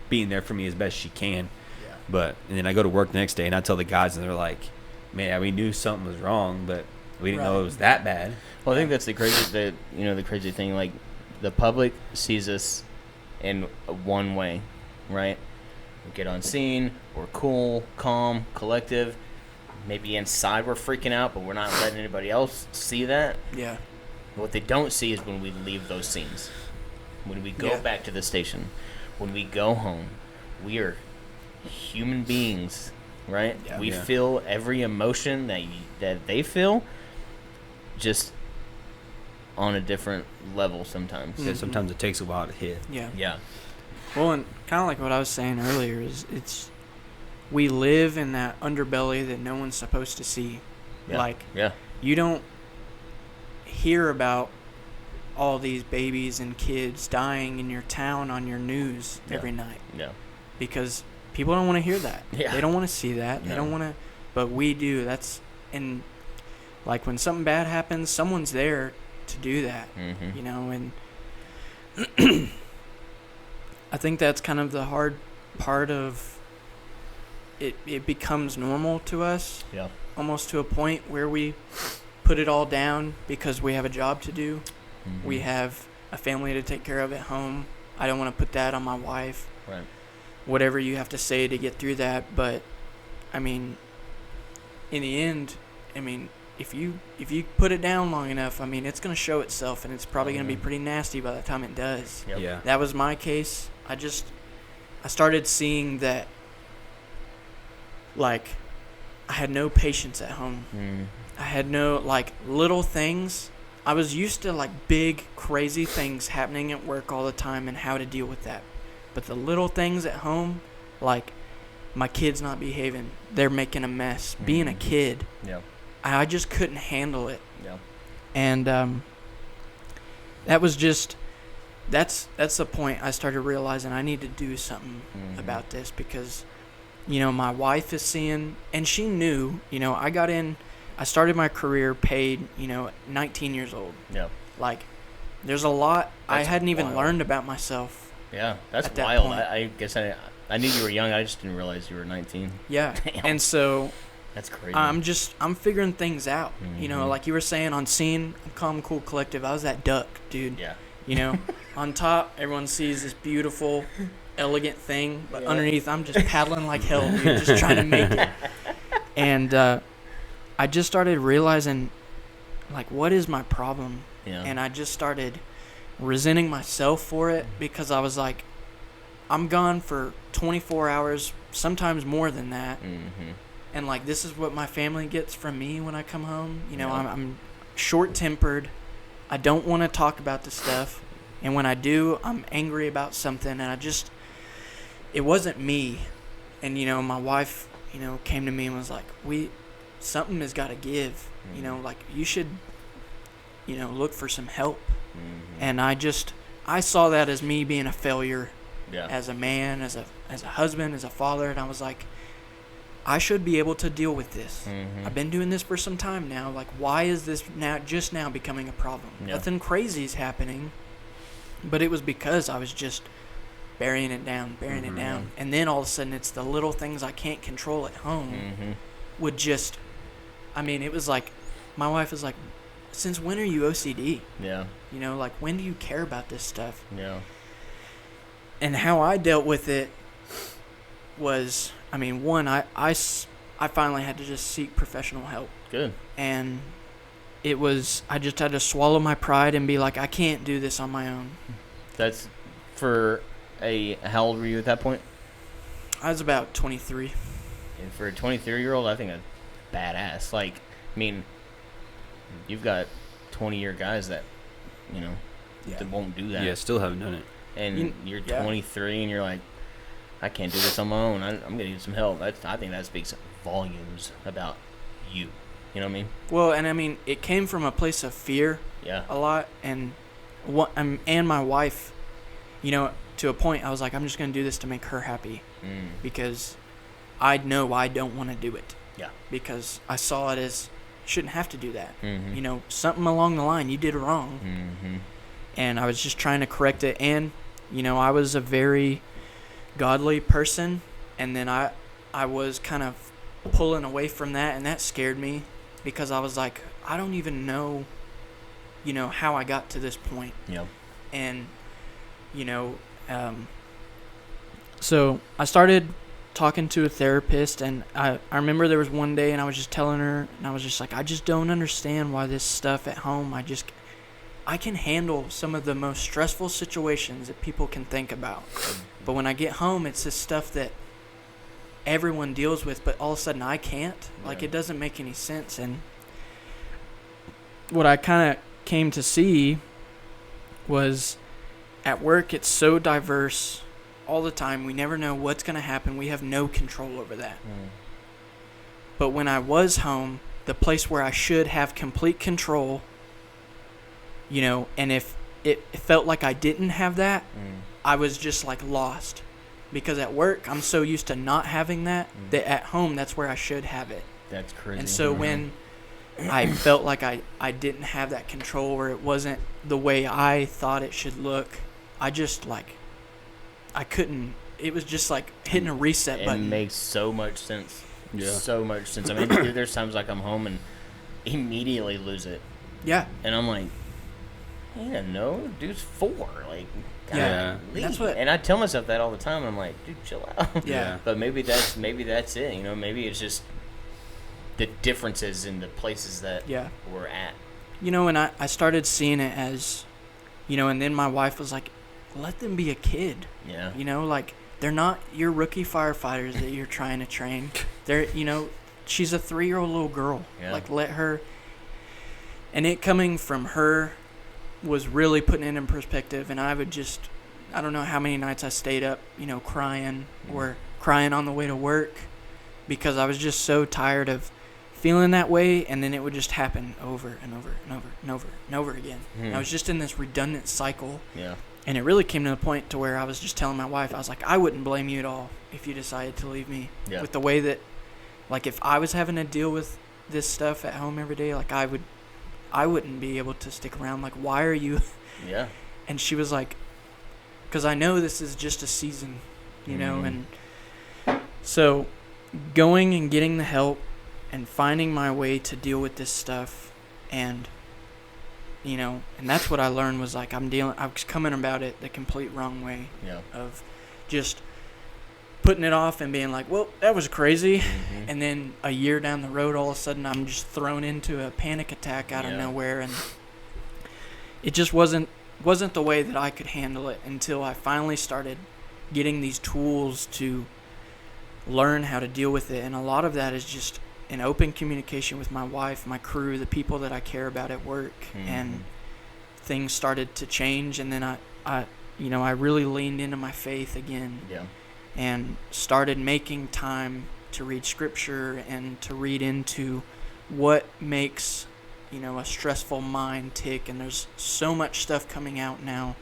being there for me as best she can. Yeah. And then I go to work the next day, and I tell the guys, and they're like, man, we knew something was wrong, but we didn't know it was that bad. Well, I think that's the crazy thing. Like, the public sees us in one way, right? We get on scene, we're cool, calm, collective. maybe inside we're freaking out, but we're not letting anybody else see that. Yeah. What they don't see is when we leave those scenes, when we go back to the station, when we go home, we are human beings, right? Yeah. We feel every emotion that they feel, just on a different level sometimes. Yeah, sometimes it takes a while to hit. Yeah. Yeah. Well, and kind of like what I was saying earlier is we live in that underbelly that no one's supposed to see. Yeah. Like, yeah. you don't hear about all these babies and kids dying in your town on your news every night. Yeah. Because people don't want to hear that. Yeah. They don't want to see that. No. They don't want to, but we do. And like when something bad happens, someone's there to do that, Mm-hmm. you know, and I think that's kind of the hard part of it. It becomes normal to us, Yeah. almost to a point where we put it all down because we have a job to do. Mm-hmm. We have a family to take care of at home. I don't want to put that on my wife. Right. Whatever you have to say to get through that, but I mean, in the end, I mean, if you put it down long enough, I mean, it's going to show itself, and it's probably going to be pretty nasty by the time it does. Yep. Yeah. That was my case. I started seeing that, like, I had no patience at home. Mm. I had no, like, little things. I was used to, like, big, crazy things happening at work all the time and how to deal with that. But the little things at home, like, my kid's not behaving. They're making a mess. Being a kid, Yeah. I just couldn't handle it. Yeah. And that was just, that's the point I started realizing I need to do something about this because, you know, my wife is seeing, and she knew, you know, I started my career paid, you know, 19 years old. Yeah. Like, there's a lot I That's hadn't even wild. learned about myself. Yeah. That's At that wild. point. I guess I knew you were young. I just didn't realize you were 19. Yeah. Damn. And so That's crazy. I'm figuring things out. You know, Mhm. like you were saying on scene, Calm Cool Collective, I was that duck, dude. Yeah. You know, on top, everyone sees this beautiful, elegant thing, but underneath, I'm just paddling like hell, dude, just trying to make it. And I just started realizing, like, what is my problem? Yeah. And I just started resenting myself for it because I was like, I'm gone for 24 hours, sometimes more than that. Mm-hmm. And, like, this is what my family gets from me when I come home. You know, Yeah. I'm short-tempered. I don't want to talk about this stuff. And when I do, I'm angry about something. And it wasn't me. And, you know, my wife, you know, came to me and was like, something has got to give. You know, like, you should, you know, look for some help. Mm-hmm. And I saw that as me being a failure Yeah. as a man, as a husband, as a father. And I was like, I should be able to deal with this. Mhm. I've been doing this for some time now. Like, why is this just now becoming a problem? Yeah. Nothing crazy is happening, but it was because I was just burying it down. And then all of a sudden, it's the little things I can't control at home Mm-hmm. would just, I mean, it was like, my wife was like, since when are you OCD? Yeah. You know, like, when do you care about this stuff? Yeah. And how I dealt with it was, I mean, one, I finally had to just seek professional help. Good. And it was, I just had to swallow my pride and be like, I can't do this on my own. That's for how old were you at that point? I was about 23. And for a 23-year-old, I think that's badass. Like, I mean, you've got 20-year guys that, you know, that won't do that. Yeah, still haven't done it. And you're 23 and you're like, I can't do this on my own. I'm going to need some help. I think that speaks volumes about you. You know what I mean? Well, and I mean, it came from a place of fear Yeah. a lot. And and my wife, you know, to a point, I was like, I'm just going to do this to make her happy. Because I know I don't want to do it. Yeah. Because I saw it as, you shouldn't have to do that. Mm-hmm. You know, something along the line, you did wrong. Mm-hmm. And I was just trying to correct it. And, you know, I was a very godly person. And then I was kind of pulling away from that. And that scared me because I was like, I don't even know, you know, how I got to this point. Yeah. And, you know, so I started talking to a therapist, and I remember there was one day, and I was just telling her, and I was just like, I just don't understand why this stuff at home, I can handle some of the most stressful situations that people can think about. But when I get home, it's this stuff that everyone deals with, but all of a sudden I can't. Like, it doesn't make any sense. And what I kind of came to see was at work, it's so diverse all the time. We never know what's going to happen. We have no control over that. But when I was home, the place where I should have complete control, you know, and if it felt like I didn't have that, I was just like lost. Because at work, I'm so used to not having that, that at home, that's where I should have it. That's crazy. And so when I felt like I didn't have that control, or it wasn't the way I thought it should look, I just like, I couldn't, it was just like hitting a reset button. It makes so much sense. Yeah. So much sense. I mean, dude, there's times like I'm home and immediately lose it. Yeah. And I'm like, yeah, no, dude's 4. Like, Yeah. That's what. and I tell myself that all the time. And I'm like, dude, chill out. Yeah. But maybe that's it. You know, maybe it's just the differences in the places that we're at. You know, and I started seeing it as, you know, and then my wife was like, let them be a kid. Yeah. You know, like, they're not your rookie firefighters that you're trying to train. They're, you know, she's a 3-year-old little girl. Yeah. Like, let her. And it coming from her was really putting it in perspective. And I would just, I don't know how many nights I stayed up, you know, crying or crying on the way to work, because I was just so tired of feeling that way, and then it would just happen over and over and over and over and over again. And I was just in this redundant cycle. Yeah. And it really came to the point to where I was just telling my wife, I was like, I wouldn't blame you at all if you decided to leave me. Yeah. With the way that, like, if I was having to deal with this stuff at home every day, like, I wouldn't be able to stick around. Like, why are you? Yeah. And she was like, because I know this is just a season, you know. And so going and getting the help and finding my way to deal with this stuff, and, you know, and that's what I learned was, like, I was coming about it the complete wrong way. Yeah. Of just putting it off and being like, well, that was crazy. And then a year down the road, all of a sudden, I'm just thrown into a panic attack out of nowhere. And it just wasn't the way that I could handle it until I finally started getting these tools to learn how to deal with it. And a lot of that is just an open communication with my wife, my crew, the people that I care about at work. And things started to change. And then I really leaned into my faith again. Yeah. And started making time to read scripture and to read into what makes, you know, a stressful mind tick. And there's so much stuff coming out now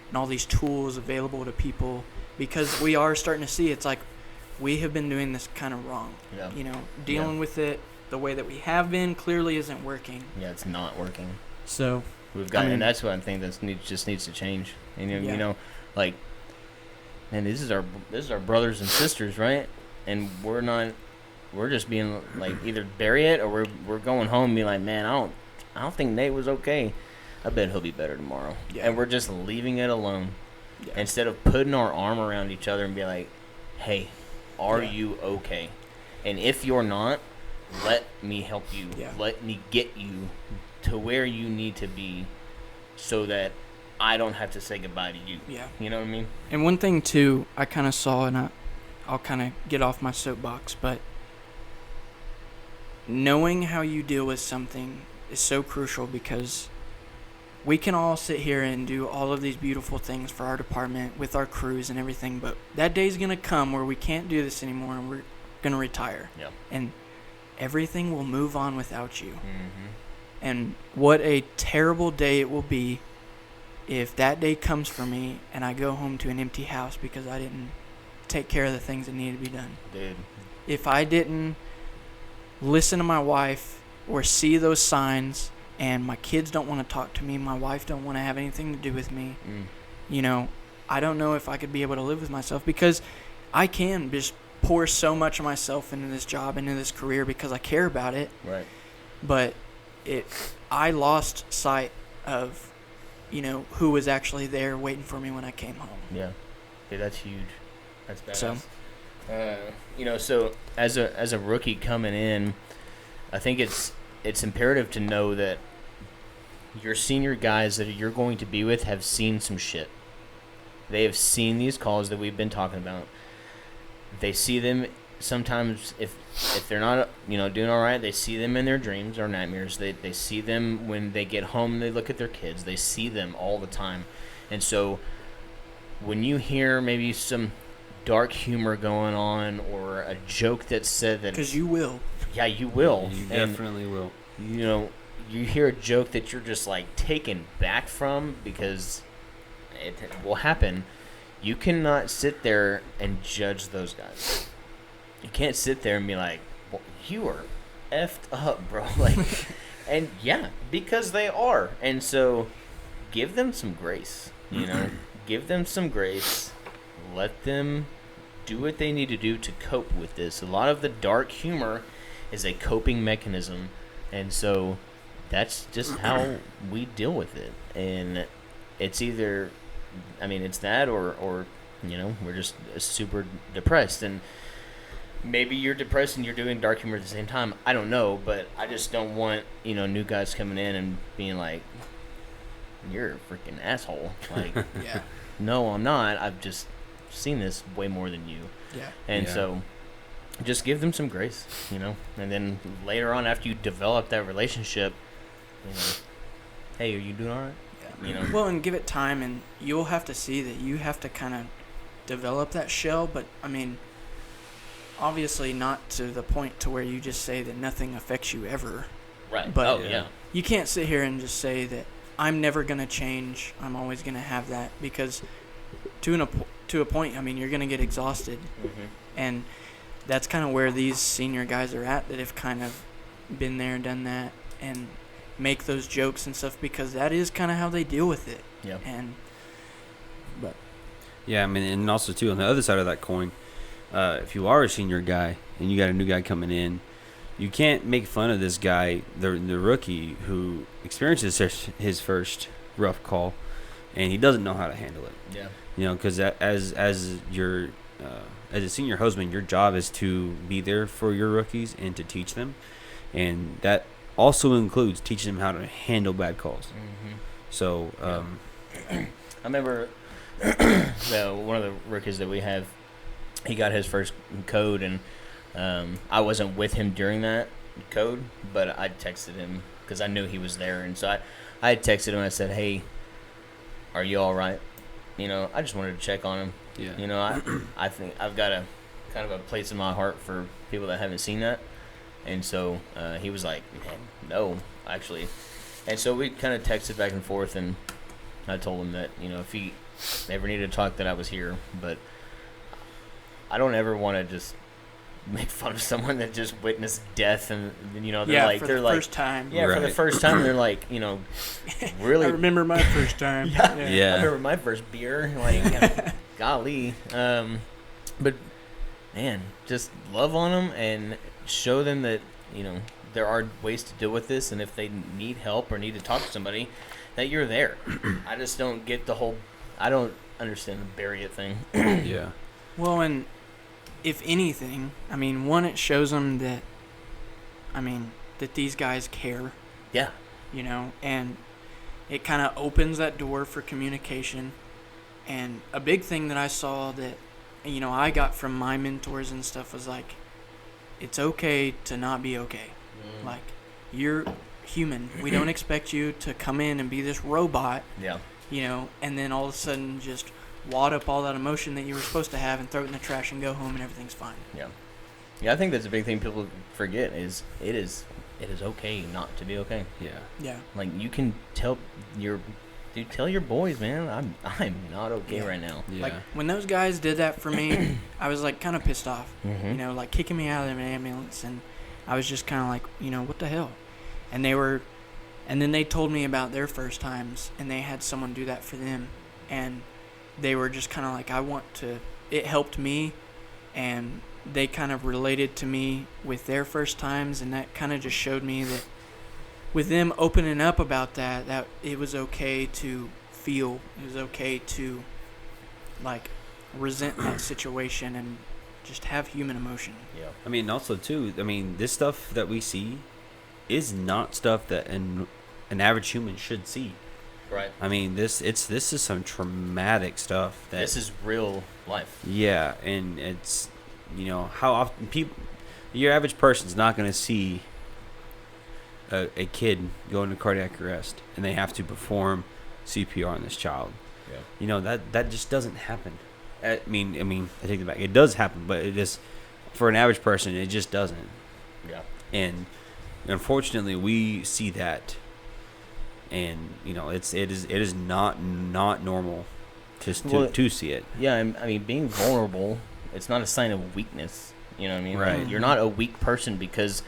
and all these tools available to people, because we are starting to see it's like we have been doing this kind of wrong. Yeah. You know, dealing with it the way that we have been clearly isn't working. Yeah, it's not working. So We've got, and that's what I think just needs to change. And you know, like, man, this is our brothers and sisters, right? And we're just being like, either bury it or we're going home and be like, man, I don't think Nate was okay. I bet he'll be better tomorrow. Yeah. And we're just leaving it alone instead of putting our arm around each other and be like, hey, are you okay? And if you're not, let me help you. Yeah. Let me get you to where you need to be so that I don't have to say goodbye to you. Yeah. You know what I mean? And one thing, too, I kind of saw, and I'll kind of get off my soapbox, but knowing how you deal with something is so crucial, because we can all sit here and do all of these beautiful things for our department with our crews and everything, but that day's going to come where we can't do this anymore and we're going to retire. Yeah. And everything will move on without you. And what a terrible day it will be if that day comes for me and I go home to an empty house because I didn't take care of the things that needed to be done. Dude. If I didn't listen to my wife or see those signs, and my kids don't want to talk to me, my wife don't want to have anything to do with me, you know, I don't know if I could be able to live with myself, because I can just pour so much of myself into this job, into this career, because I care about it. Right. But I lost sight of, you know, who was actually there waiting for me when I came home. Yeah. Dude, that's huge. That's badass. So, So as a rookie coming in, I think it's imperative to know that your senior guys that you're going to be with have seen some shit. They have seen these calls that we've been talking about. They see them sometimes if they're not doing all right. They see them in their dreams or nightmares. They see them when they get home. They look at their kids. They see them all the time, and so when you hear maybe some dark humor going on or a joke that's said that, because you will. Yeah, you will. You definitely will. You hear a joke that you're just like taken back from because it will happen. You cannot sit there and judge those guys. You can't sit there and be like, well, you are effed up, bro. Like, and yeah, because they are. And so give them some grace, give them some grace. Let them do what they need to do to cope with this. A lot of the dark humor is a coping mechanism. And so that's just how we deal with it. And it's either, it's that or we're just super depressed. And maybe you're depressed and you're doing dark humor at the same time. I don't know, but I just don't want, new guys coming in and being like, you're a freaking asshole. Like, Yeah. No, I'm not. I've just seen this way more than you. Yeah. And so just give them some grace, and then later on after you develop that relationship, hey, are you doing all right? Well, and give it time, and you'll have to see that you have to kind of develop that shell, but obviously not to the point to where you just say that nothing affects you ever. Right. But yeah. You can't sit here and just say that I'm never going to change, I'm always going to have that, because to a point, you're going to get exhausted. Mm-hmm. And that's kind of where these senior guys are at, that have kind of been there, done that, and make those jokes and stuff, because that is kind of how they deal with it. Yeah. Yeah, and also too on the other side of that coin, if you are a senior guy and you got a new guy coming in, you can't make fun of this guy, the rookie who experiences his first rough call, and he doesn't know how to handle it. Yeah. Because as a senior hostman, your job is to be there for your rookies and to teach them, and that also includes teaching them how to handle bad calls. Mm-hmm. So, I remember one of the rookies that we have, he got his first code, and I wasn't with him during that code, but I texted him because I knew he was there, and so I had texted him. I said, "Hey, are you all right?" I just wanted to check on him. yeah. I think I've got a kind of a place in my heart for people that haven't seen that, and so he was like, "Man, no, actually," and so we kind of texted back and forth, and I told him that if he ever needed to talk, that I was here, but I don't ever want to just make fun of someone that just witnessed death, and for the first time. Yeah, for the first time, they're like, really. I remember my first time. Yeah. I remember my first beer. Like, golly. But man, just love on them and show them that there are ways to deal with this, and if they need help or need to talk to somebody, that you're there. I just don't get the whole. I don't understand the bury it thing. Yeah. Well, and if anything, one, it shows them that, that these guys care. Yeah. And it kind of opens that door for communication. And a big thing that I saw that, I got from my mentors and stuff was like, it's okay to not be okay. Like, you're human. We don't expect you to come in and be this robot. Yeah. And then all of a sudden just wad up all that emotion that you were supposed to have and throw it in the trash and go home and everything's fine. Yeah. Yeah, I think that's a big thing people forget is it is okay not to be okay. Yeah. Yeah. Like, you can tell your boys, man, I'm not okay right now. Yeah. Like, when those guys did that for me, I was like kind of pissed off. Mm-hmm. Like kicking me out of the ambulance, and I was just kind of like, what the hell? And then they told me about their first times, and they had someone do that for them, and they were just kind of like, it helped me, and they kind of related to me with their first times, and that kind of just showed me that with them opening up about that it was okay to feel, it was okay to, resent that situation and just have human emotion. Yeah. I mean, also too. I mean, this stuff that we see is not stuff that an average human should see. Right. I mean, this is some traumatic stuff. This is real life. Yeah, and it's, how often your average person's not going to see a kid go into cardiac arrest and they have to perform CPR on this child. Yeah. That just doesn't happen. I mean, I take it back. It does happen, but it is, for an average person, it just doesn't. Yeah. And unfortunately, we see that, and it is not normal to see it. Yeah, I mean, being vulnerable, it's not a sign of weakness. You know what I mean? Right. Like, you're not a weak person because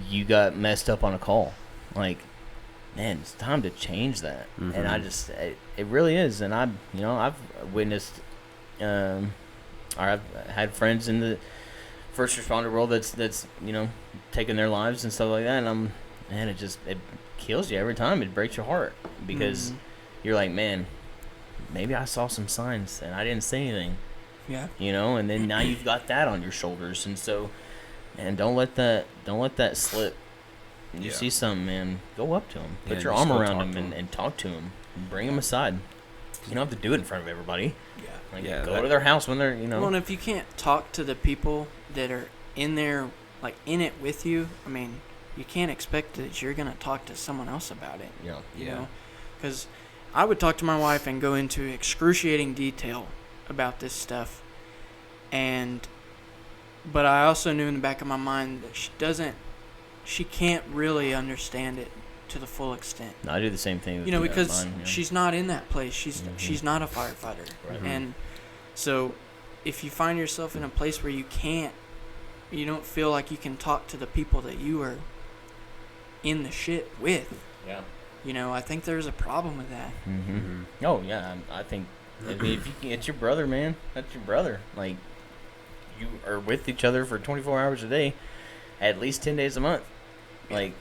you got messed up on a call. Like, man, it's time to change that. Mm-hmm. And I just, it really is. And I've witnessed, or I've had friends in the first responder world that's taking their lives and stuff like that. And it kills you every time. It breaks your heart because you're like, man, maybe I saw some signs and I didn't say anything. Yeah. And then now you've got that on your shoulders, and so, man, don't let that slip. You see something, man, go up to him, put your arm around him, and talk to him, bring him aside. You don't have to do it in front of everybody. Yeah. Go to their house when they're, Well, and if you can't talk to the people that are in there, like in it with you, I mean, you can't expect that you're gonna talk to someone else about it. Yeah. You know, because I would talk to my wife and go into excruciating detail about this stuff, but I also knew in the back of my mind that she can't really understand it to the full extent. No, I do the same thing. Because she's not in that place. She's not a firefighter, Right. and so if you find yourself in a place where you don't feel like you can talk to the people that you are in the shit with. Yeah. I think there's a problem with that. Mm-hmm. Oh yeah, I think. I mean, it's your brother, man. That's your brother. Like, you are with each other for 24 hours a day, at least 10 days a month. Like,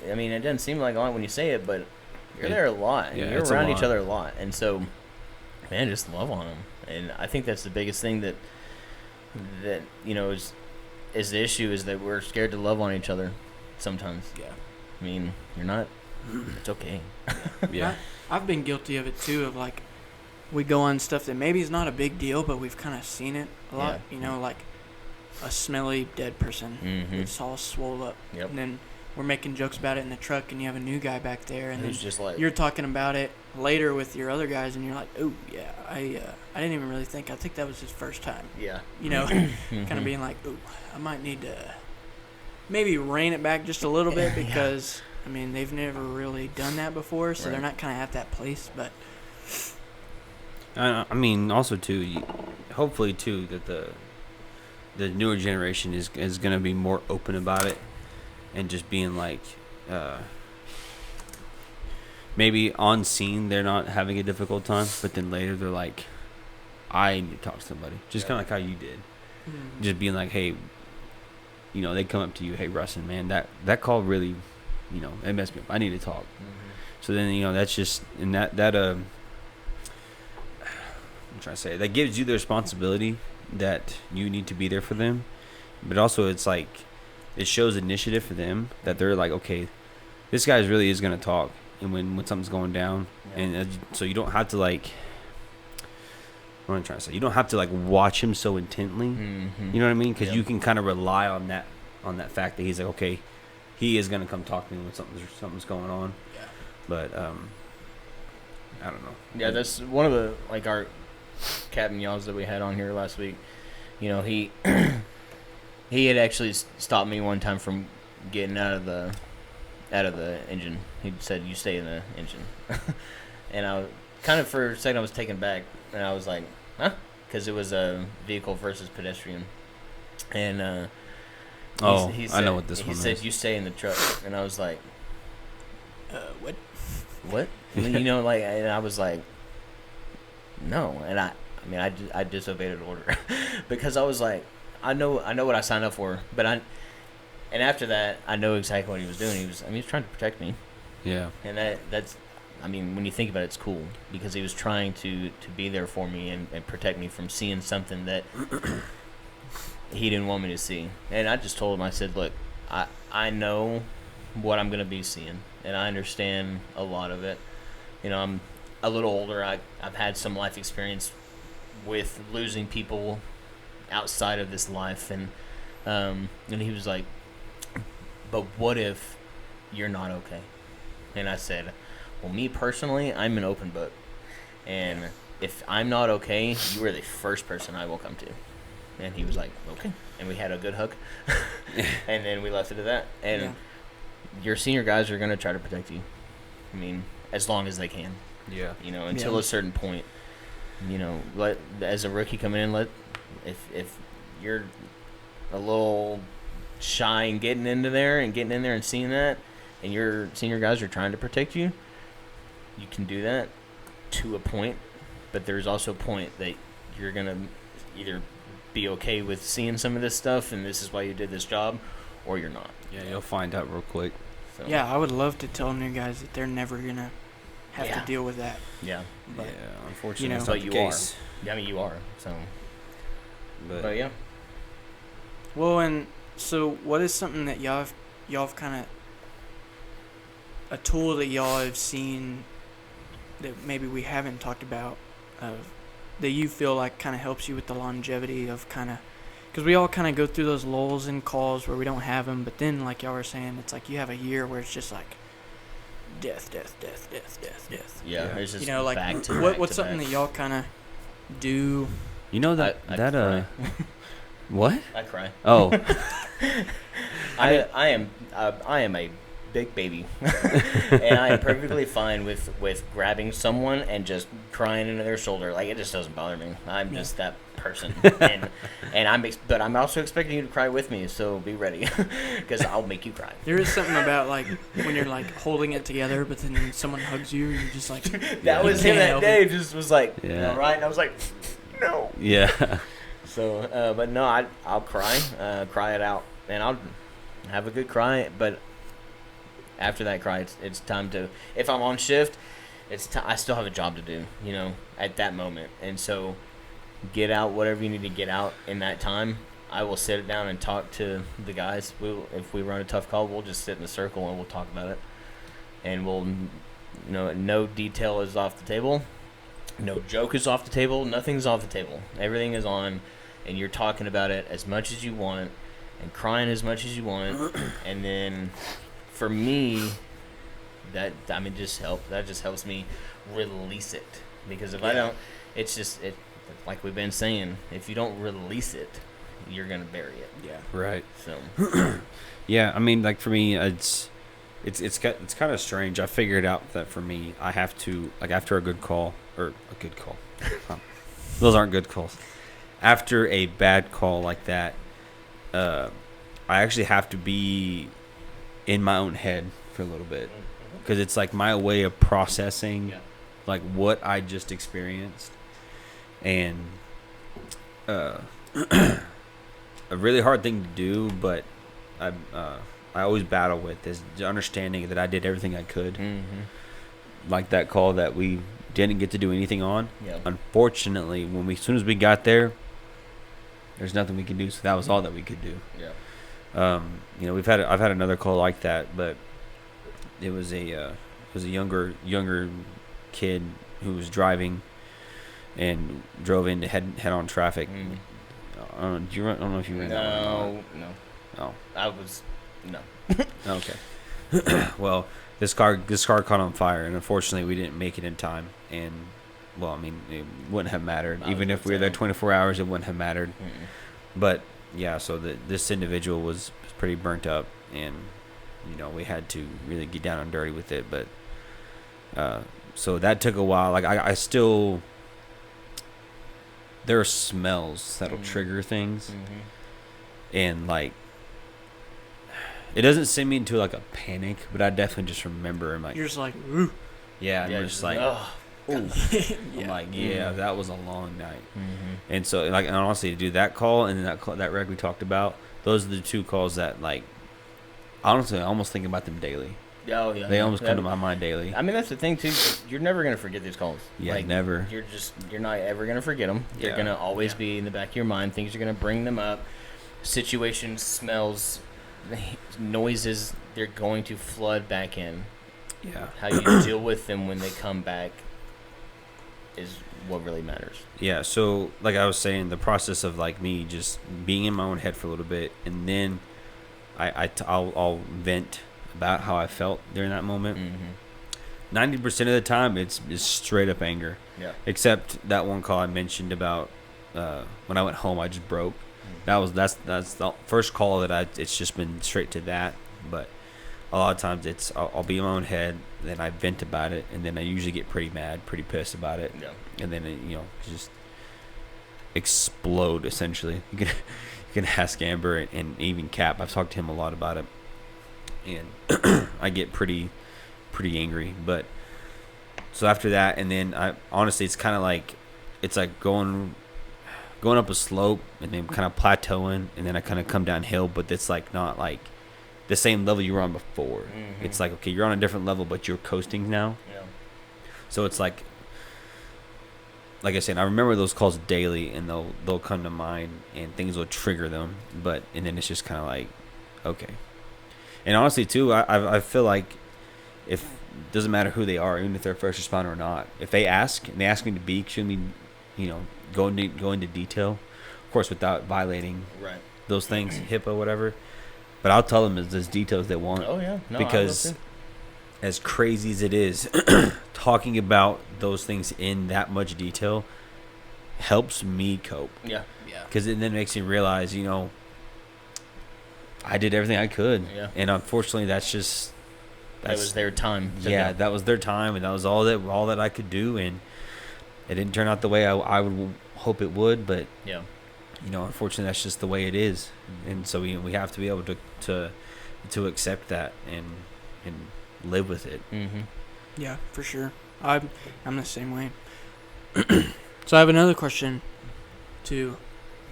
I mean, it doesn't seem like a lot when you say it, but you're there a lot. And you're around each other a lot. And so, man, just love on them. And I think that's the biggest thing that is the issue, is that we're scared to love on each other sometimes. Yeah. I mean, you're not. It's okay. Yeah. I've been guilty of it too, of like, we go on stuff that maybe is not a big deal, but we've kind of seen it a lot. Like a smelly dead person. Mm-hmm. It's all swole up. Yep. And then we're making jokes about it in the truck, and you have a new guy back there, and Who's then just like, you're talking about it later with your other guys, and you're like, oh yeah, I didn't even really think. I think that was his first time. yeah. Kind of being like, oh, I might need to maybe rein it back just a little bit, because I mean, they've never really done that before, so they're not kind of at that place. But I mean, also too, hopefully too, that the newer generation is going to be more open about it, and just being like, maybe on scene they're not having a difficult time, but then later they're like, I need to talk to somebody. Just kind of like how you did. Just being like, hey, they come up to you, hey, Rustin, man, that call really, it messed me up. I need to talk. Mm-hmm. So then, that's just, and that I'm trying to say, that gives you the responsibility that you need to be there for them. But also, it's like, it shows initiative for them, that they're like, okay, this guy really is going to talk. And when something's going down, and so you don't have to like, what am I trying to say? You don't have to like watch him so intently. Mm-hmm. You know what I mean? Because you can kind of rely on that fact that he's like, okay, he is gonna come talk to me when something's going on. Yeah. But I don't know. Yeah, that's one of the, like, our Captain Yaws that we had on here last week. He he had actually stopped me one time from getting out of the engine. He said, "You stay in the engine," and I was kind of, for a second, I was taken back, and I was like, "Huh?" Because it was a vehicle versus pedestrian, and he said, I know what this one is. He said, "You stay in the truck," and I was like, what? What? And I was like, no. And I disobeyed an order because I was like, I know what I signed up for, and after that, I know exactly what he was doing. He was trying to protect me. Yeah. And that's, when you think about it, it's cool, because he was trying to be there for me and protect me from seeing something that he didn't want me to see. And I just told him, I said, look, I know what I'm going to be seeing, and I understand a lot of it. You know, I'm a little older. I've had some life experience with losing people outside of this life. And he was like, but what if you're not okay? And I said, well, me personally, I'm an open book. And if I'm not okay, you are the first person I will come to. And he was like, okay. And we had a good hug. And then we left it at that. And your senior guys are going to try to protect you. I mean, as long as they can. Yeah. You know, until a certain point. You know, as a rookie coming in, if you're a little shy and getting in there and seeing that, and your senior guys are trying to protect you, you can do that to a point. But there's also a point that you're going to either be okay with seeing some of this stuff, and this is why you did this job, or you're not. Yeah, you'll find out real quick. So. Yeah, I would love to tell new guys that they're never going to have to deal with that. Yeah. But, unfortunately, you know, that's not but the you case. are. Yeah, I mean, you are. So. But yeah. Well, and so what is something that y'all have kind of a tool that y'all have seen that maybe we haven't talked about that you feel like kind of helps you with the longevity of kind of, because we all kind of go through those lulls in calls where we don't have them, but then like y'all were saying, it's like you have a year where it's just like death. Yeah, it's just, you know, like back to what's back something that y'all kind of do? You know that I that what? I cry. Oh, I am a big baby, and I am perfectly fine with grabbing someone and just crying into their shoulder. Like, it just doesn't bother me. I'm just that person, and but I'm also expecting you to cry with me. So be ready, because I'll make you cry. There is something about like when you're like holding it together, but then someone hugs you, you're just like that was him that day. Just was like, yeah. right, and I was like, no. Yeah. So, but no, I'll cry it out, and I'll have a good cry. But after that cry, it's time to. If I'm on shift, I still have a job to do, you know, at that moment, and so get out whatever you need to get out in that time. I will sit down and talk to the guys. If we run a tough call, we'll just sit in a circle and we'll talk about it, and we'll, you know, no detail is off the table. No joke is off the table. Nothing's off the table. Everything is on, and you're talking about it as much as you want and crying as much as you want. And then for me, that just helps me release it. Because if I don't, it's just, like we've been saying, if you don't release it, you're going to bury it. Yeah. Right. So. Yeah, I mean, like for me, it's kind of strange. I figured out that for me, I have to, like, after a good call, those aren't good calls. After a bad call like that, I actually have to be in my own head for a little bit, because it's like my way of processing, like what I just experienced, and a really hard thing to do, but I always battle with is the understanding that I did everything I could. Like that call that we didn't get to do anything on. Yeah. Unfortunately, as soon as we got there, there's nothing we could do. So that was all that we could do. Yeah. You know, I've had another call like that, but it was a younger kid who was driving and drove into head-on traffic. I don't know if you remember. No. Oh. I was no. Okay. Well, this car caught on fire, and unfortunately, we didn't make it in time. And well, I mean, it wouldn't have mattered. Even if we were there 24 hours, it wouldn't have mattered. But yeah, so this individual was pretty burnt up, and you know, we had to really get down and dirty with it. But so that took a while. Like I still, there are smells that'll trigger things, and like, it doesn't send me into like a panic, but I definitely just remember and like, you're just like, ooh. Yeah, I'm just like, oh. I'm like, that was a long night. And so, like, and honestly, to do that call and then that wreck we talked about, those are the two calls that, like, honestly, I almost think about them daily. Oh yeah, they almost come to my mind daily. I mean, that's the thing too. You're never gonna forget these calls. Yeah, like, never. You're not ever gonna forget them. They're gonna always be in the back of your mind. Things are gonna bring them up. situations, smells, noises, they're going to flood back in. Yeah. How you deal with them when they come back is what really matters. Yeah, so like I was saying, the process of like me just being in my own head for a little bit, and then I'll vent about how I felt during that moment. 90% of the time, it's straight up anger. Yeah. Except that one call I mentioned about when I went home, I just broke. That's the first call that it's just been straight to that. But a lot of times I'll be in my own head, then I vent about it, and then I usually get pretty mad, pretty pissed about it. Yeah. And then just explode essentially. You can ask Amber and even Cap. I've talked to him a lot about it, and I get pretty angry. But so after that, and then I honestly, it's kind of like going up a slope and then kind of plateauing, and then I kind of come downhill, but it's like not like the same level you were on before. It's like, okay, you're on a different level, but you're coasting now. Yeah. So it's like I said, I remember those calls daily, and they'll come to mind, and things will trigger them. And then it's just kind of like, okay. And honestly, too, I feel like if doesn't matter who they are, even if they're a first responder or not, if they ask and they ask me to be, should me, go into detail, of course, without violating those things, HIPAA, whatever. But I'll tell them as details they want. Oh yeah, no, because as crazy as it is, talking about those things in that much detail helps me cope. Yeah. Because it then makes me realize, I did everything I could. Yeah. And unfortunately, that was their time. Yeah, that was their time, and that was all that I could do, and it didn't turn out the way I would hope it would. But yeah, unfortunately, that's just the way it is, and so we have to be able to accept that and live with it. Yeah, for sure. I'm the same way. So I have another question to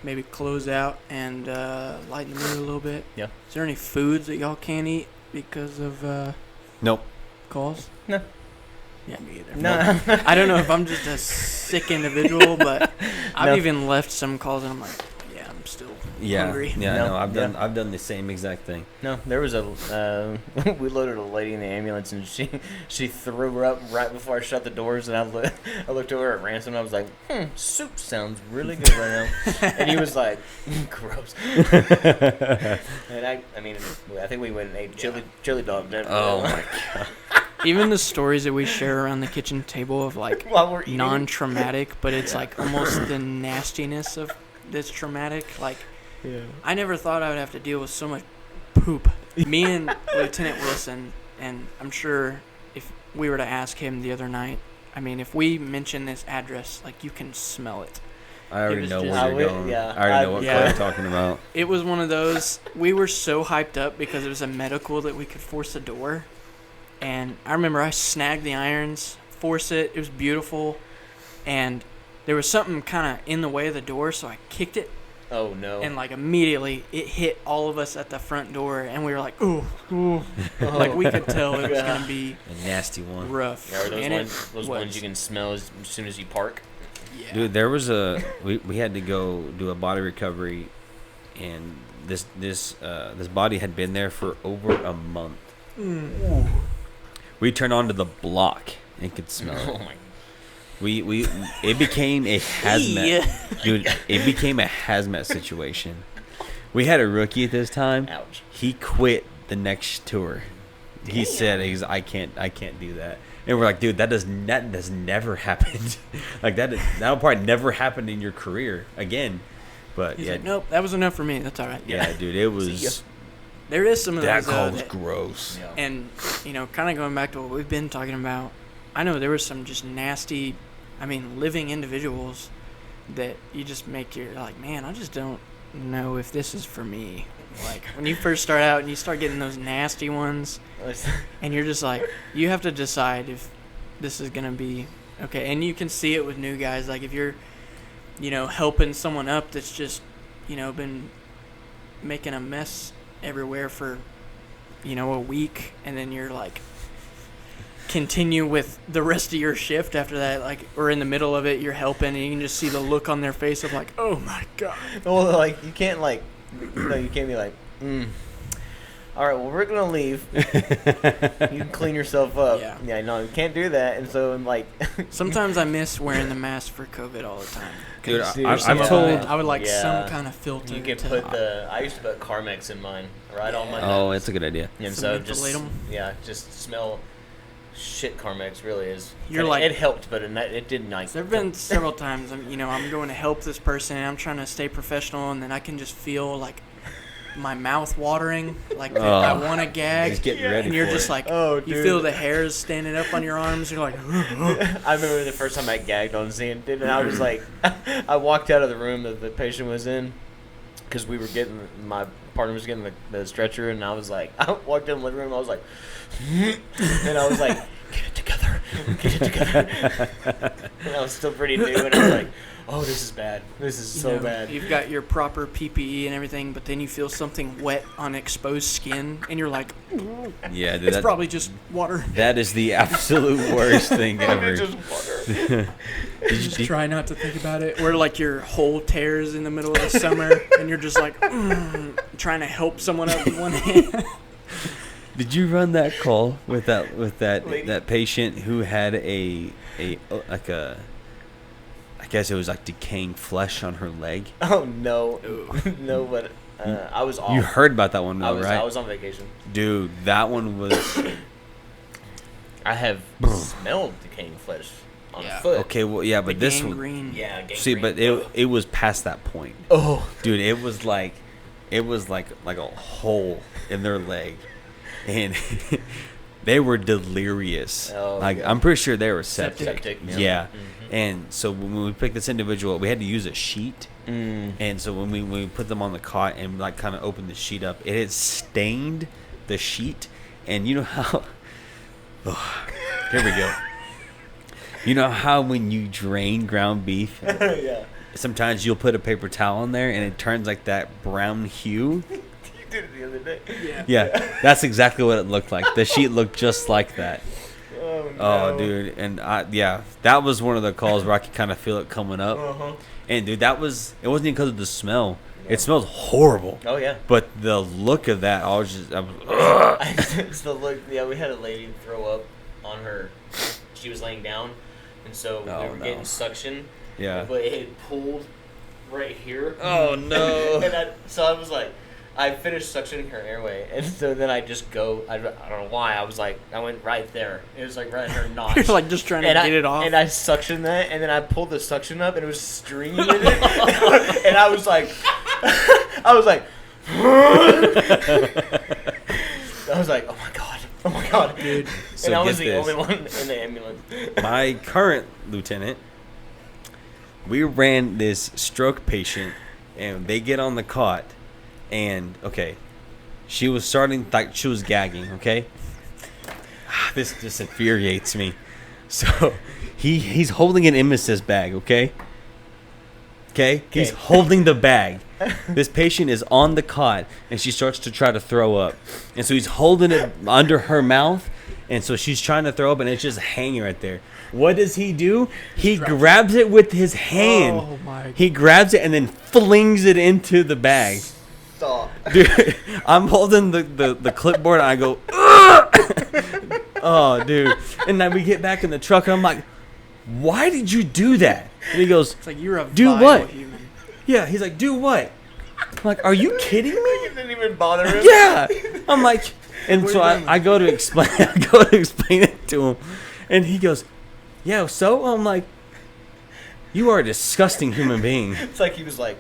maybe close out and lighten the mood a little bit. Yeah. Is there any foods that y'all can't eat because of Nope. calls? No. Yeah, me either. No. I don't know if I'm just a sick individual, but I've No. even left some calls and I'm like, yeah, I'm still hungry. Yeah, No, no, I've yeah. done the same exact thing. No, there was we loaded a lady in the ambulance, and she threw up right before I shut the doors, and I looked over at Ransom, and I was like, soup sounds really good right now. And he was like, gross. And I mean, I think we went and ate chili dog dinner. Oh my god. Even the stories that we share around the kitchen table of like While we're eating. non-traumatic, but it's like almost the nastiness of this traumatic. Like, I never thought I would have to deal with so much poop. Me and Lieutenant Wilson, and I'm sure if we were to ask him the other night, I mean, if we mention this address, like, you can smell it. I already was know just- where you're going. yeah. I already know what Yeah. call you're talking about. It was one of those, we were so hyped up because it was a medical that we could force a door. And I remember I snagged the irons, forced it. It was beautiful. And there was something kind of in the way of the door, so I kicked it. Oh no. And like immediately it hit all of us at the front door. And we were like, ooh. Like we could tell it was Yeah. going to be A nasty one. rough. Yeah, are those And it those was. ones you can smell as soon as you park? Yeah. Dude, there was we had to go do a body recovery, and this body had been there for over a month. We turned onto the block and could smell Oh it. my. It became a hazmat. Dude, it became a hazmat situation. We had a rookie at this time. Ouch. He quit the next tour. He said, I can't do that. And we're like, dude, that does never happen. Like that probably never happened in your career again. But He's yeah, like, nope, that was enough for me. That's all right. yeah, dude, it was There is some of that those. call was that- gross. Yeah. And, kind of going back to what we've been talking about, I know there was some just nasty, living individuals that you just you're like, man, I just don't know if this is for me. Like, when you first start out and you start getting those nasty ones, and you're just like, you have to decide if this is going to be okay. And you can see it with new guys. Like, if you're, helping someone up that's just, been making a mess everywhere for, a week, and then you're like, continue with the rest of your shift after that, like, or in the middle of it, you're helping, and you can just see the look on their face of like, oh my god. Well, like you can't like No, you can't be like, all right, well, we're going to leave. You can clean yourself up. Yeah. No, you can't do that. And so I'm like... Sometimes I miss wearing the mask for COVID all the time. Dude, Seriously, I'm told. I would like Yeah. some kind of filter. You can to, put I used to put Carmex in mine, right on my Oh, nose. it's a good idea. And So so ventilate 'em? just smell shit. Carmex really is. You're and like- it helped, but it didn't. Like, There have been several times, I'm going to help this person, and I'm trying to stay professional, and then I can just feel like my mouth watering, like that I want to gag, Just getting ready and you're for just it. like, Oh, you dude. feel the hairs standing up on your arms. You're like, I remember the first time I gagged on scene, and I was like, I walked out of the room that the patient was in, because we were my partner was getting the stretcher, and I was like, I walked in the living room, I was like, and I was like, get it together. And I was still pretty new, and I was like, oh, this is bad. This is so bad. You've got your proper PPE and everything, but then you feel something wet on exposed skin, and you're like, Yeah, dude, it's probably just water. that is the absolute worst thing ever. Just water. Just try not to think about it. Where like your whole tears in the middle of the summer, and you're just like trying to help someone up with one hand. Did you run that call with that Lady. that patient who had a I guess it was like decaying flesh on her leg? Oh no, no, but I was off. You heard about that one though, right? I was on vacation. Dude, that one was I have smelled decaying flesh on Yeah. a foot. okay. Well, yeah, but this one, gangrene. Yeah, gangrene. see, but it was past that point, Oh, dude. It was like a hole in their leg, and they were delirious. Oh, like yeah. I'm pretty sure they were septic. Septic, yeah. Yeah. Mhm. And so when we picked this individual, we had to use a sheet. And so when we put them on the cot and like kind of opened the sheet up, it had stained the sheet. And you know how? Here we go. You know how when you drain ground beef, yeah. sometimes you'll put a paper towel in there and it turns like that brown hue. You did it the other day. Yeah, that's exactly what it looked like. The sheet looked just like that. Oh no. Oh, dude, and that was one of the calls where I could kind of feel it coming up. Uh-huh. And dude, it wasn't even because of the smell. It smelled horrible. Oh yeah. But the look of that, I was It's the look. Yeah, we had a lady throw up on her. She was laying down, and so Oh, we were no. getting suction. yeah. But it had pulled right here. Oh no. And so I was like, I finished suctioning her airway, and so then I just go. I don't know why. I went right there. It was like right in her notch. You're like just trying to get it off. And I suctioned that, and then I pulled the suction up, and it was streaming in it. And I was like, I was like, oh my god, Dude. So and I was get the this. only one in the ambulance. My current lieutenant, we ran this stroke patient, and they get on the cot, and okay, she was starting like she was gagging. Okay, this just infuriates me. So he's holding an emesis bag. Okay, he's holding the bag. This patient is on the cot, and she starts to try to throw up, and so he's holding it under her mouth. And so she's trying to throw up, and it's just hanging right there. What does he do? He grabs it with his hand. Oh my. He grabs it and then flings it into the bag. Stop. Dude, I'm holding the clipboard, and I go, "Ugh!" Oh, dude. And then we get back in the truck, and I'm like, why did you do that? And he goes, It's like you're a Do vile what? human. yeah. He's like, do what? I'm like, are you kidding me? It didn't even bother him. Yeah. I'm like, and What so are you doing? I go to explain it to him, and he goes, yeah, so? I'm like, you are a disgusting human being. It's like he was like,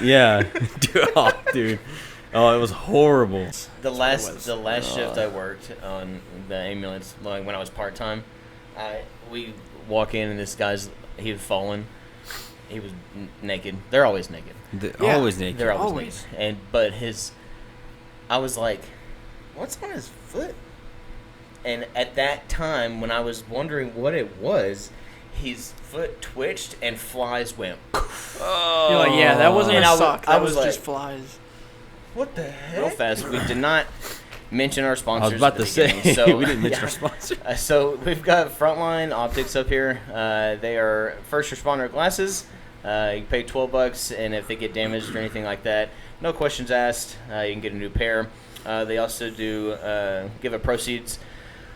Yeah. Dude. Oh, it was horrible. the last shift I worked on the ambulance, like when I was part time. We walk in, and this guy's he had fallen. He was naked. They're always naked. Yeah. Always naked. They're always Always. naked. But I was like, what's on his foot? And at that time, when I was wondering what it was, his foot twitched and flies went. You're like, yeah, that wasn't And a I was- sock. I That was was just like- flies. What the heck? Real fast. We did not mention our I sponsors. was about at the to say, beginning, so, we didn't mention yeah. our sponsor. So we've got Frontline Optics up here. They are first responder glasses. You pay $12, and if they get damaged or anything like that, no questions asked. You can get a new pair. They also do give up proceeds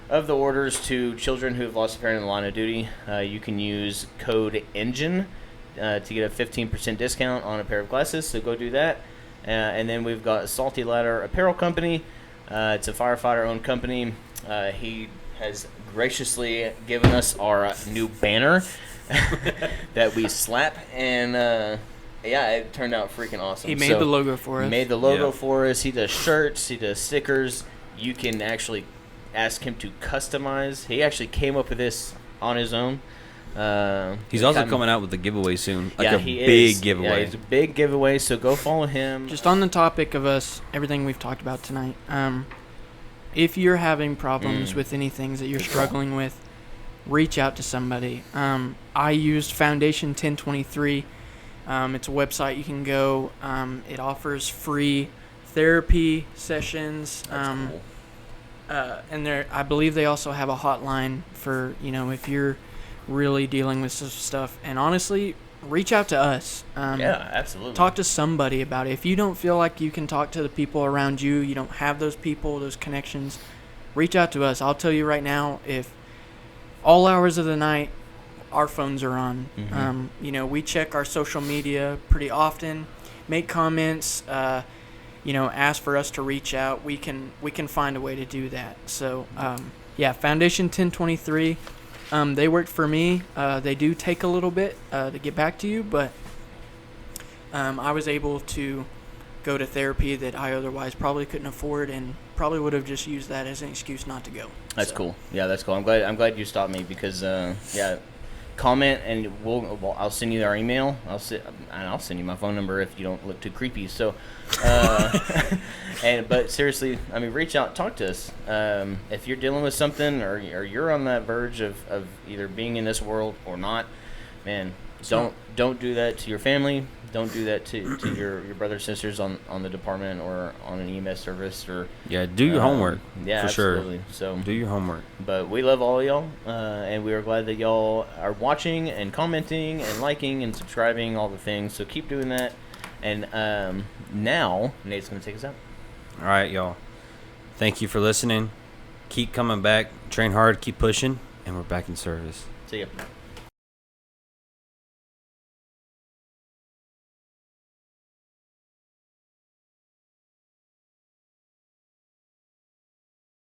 of the orders to children who have lost a parent in the line of duty. You can use code ENGINE to get a 15% discount on a pair of glasses, so go do that. And then we've got Salty Ladder Apparel Company. It's a firefighter-owned company. He has graciously given us our new banner that we slap, and yeah, it turned out freaking awesome. He made the logo for us. He made the logo for us. He does shirts. He does stickers. You can actually ask him to customize. He actually came up with this on his own. He's also coming out with a giveaway soon, like yeah, a he big is. giveaway. Yeah, it's a big giveaway, so go follow him. Just on the topic of everything we've talked about tonight, if you're having problems with any things that you're struggling with, reach out to somebody. I used Foundation 1023. It's a website you can go. It offers free therapy sessions. That's cool. And I believe they also have a hotline for, if you're really dealing with some stuff. And honestly, reach out to us. Yeah, absolutely. Talk to somebody about it. If you don't feel like you can talk to the people around you, you don't have those people, those connections, reach out to us. I'll tell you right now, if all hours of the night, our phones are on. Mm-hmm. We check our social media pretty often, make comments, ask for us to reach out. We can find a way to do that. So, yeah, Foundation 1023, they worked for me. They do take a little bit to get back to you, but I was able to go to therapy that I otherwise probably couldn't afford, and probably would have just used that as an excuse not to go. That's cool. Yeah, that's cool. I'm glad you stopped me because yeah. Comment and I'll send you our email. I'll send you my phone number if you don't look too creepy. So, but seriously, I mean, reach out, talk to us. If you're dealing with something or you're on that verge of either being in this world or not, man, don't do that to your family. Don't do that to your brothers and sisters on the department or on an EMS service or do your homework. Yeah, for absolutely. sure. So do your homework. But we love all of y'all, and we are glad that y'all are watching and commenting and liking and subscribing, all the things. So keep doing that. And now Nate's gonna take us out. All right, y'all. Thank you for listening. Keep coming back. Train hard. Keep pushing. And we're back in service. See ya.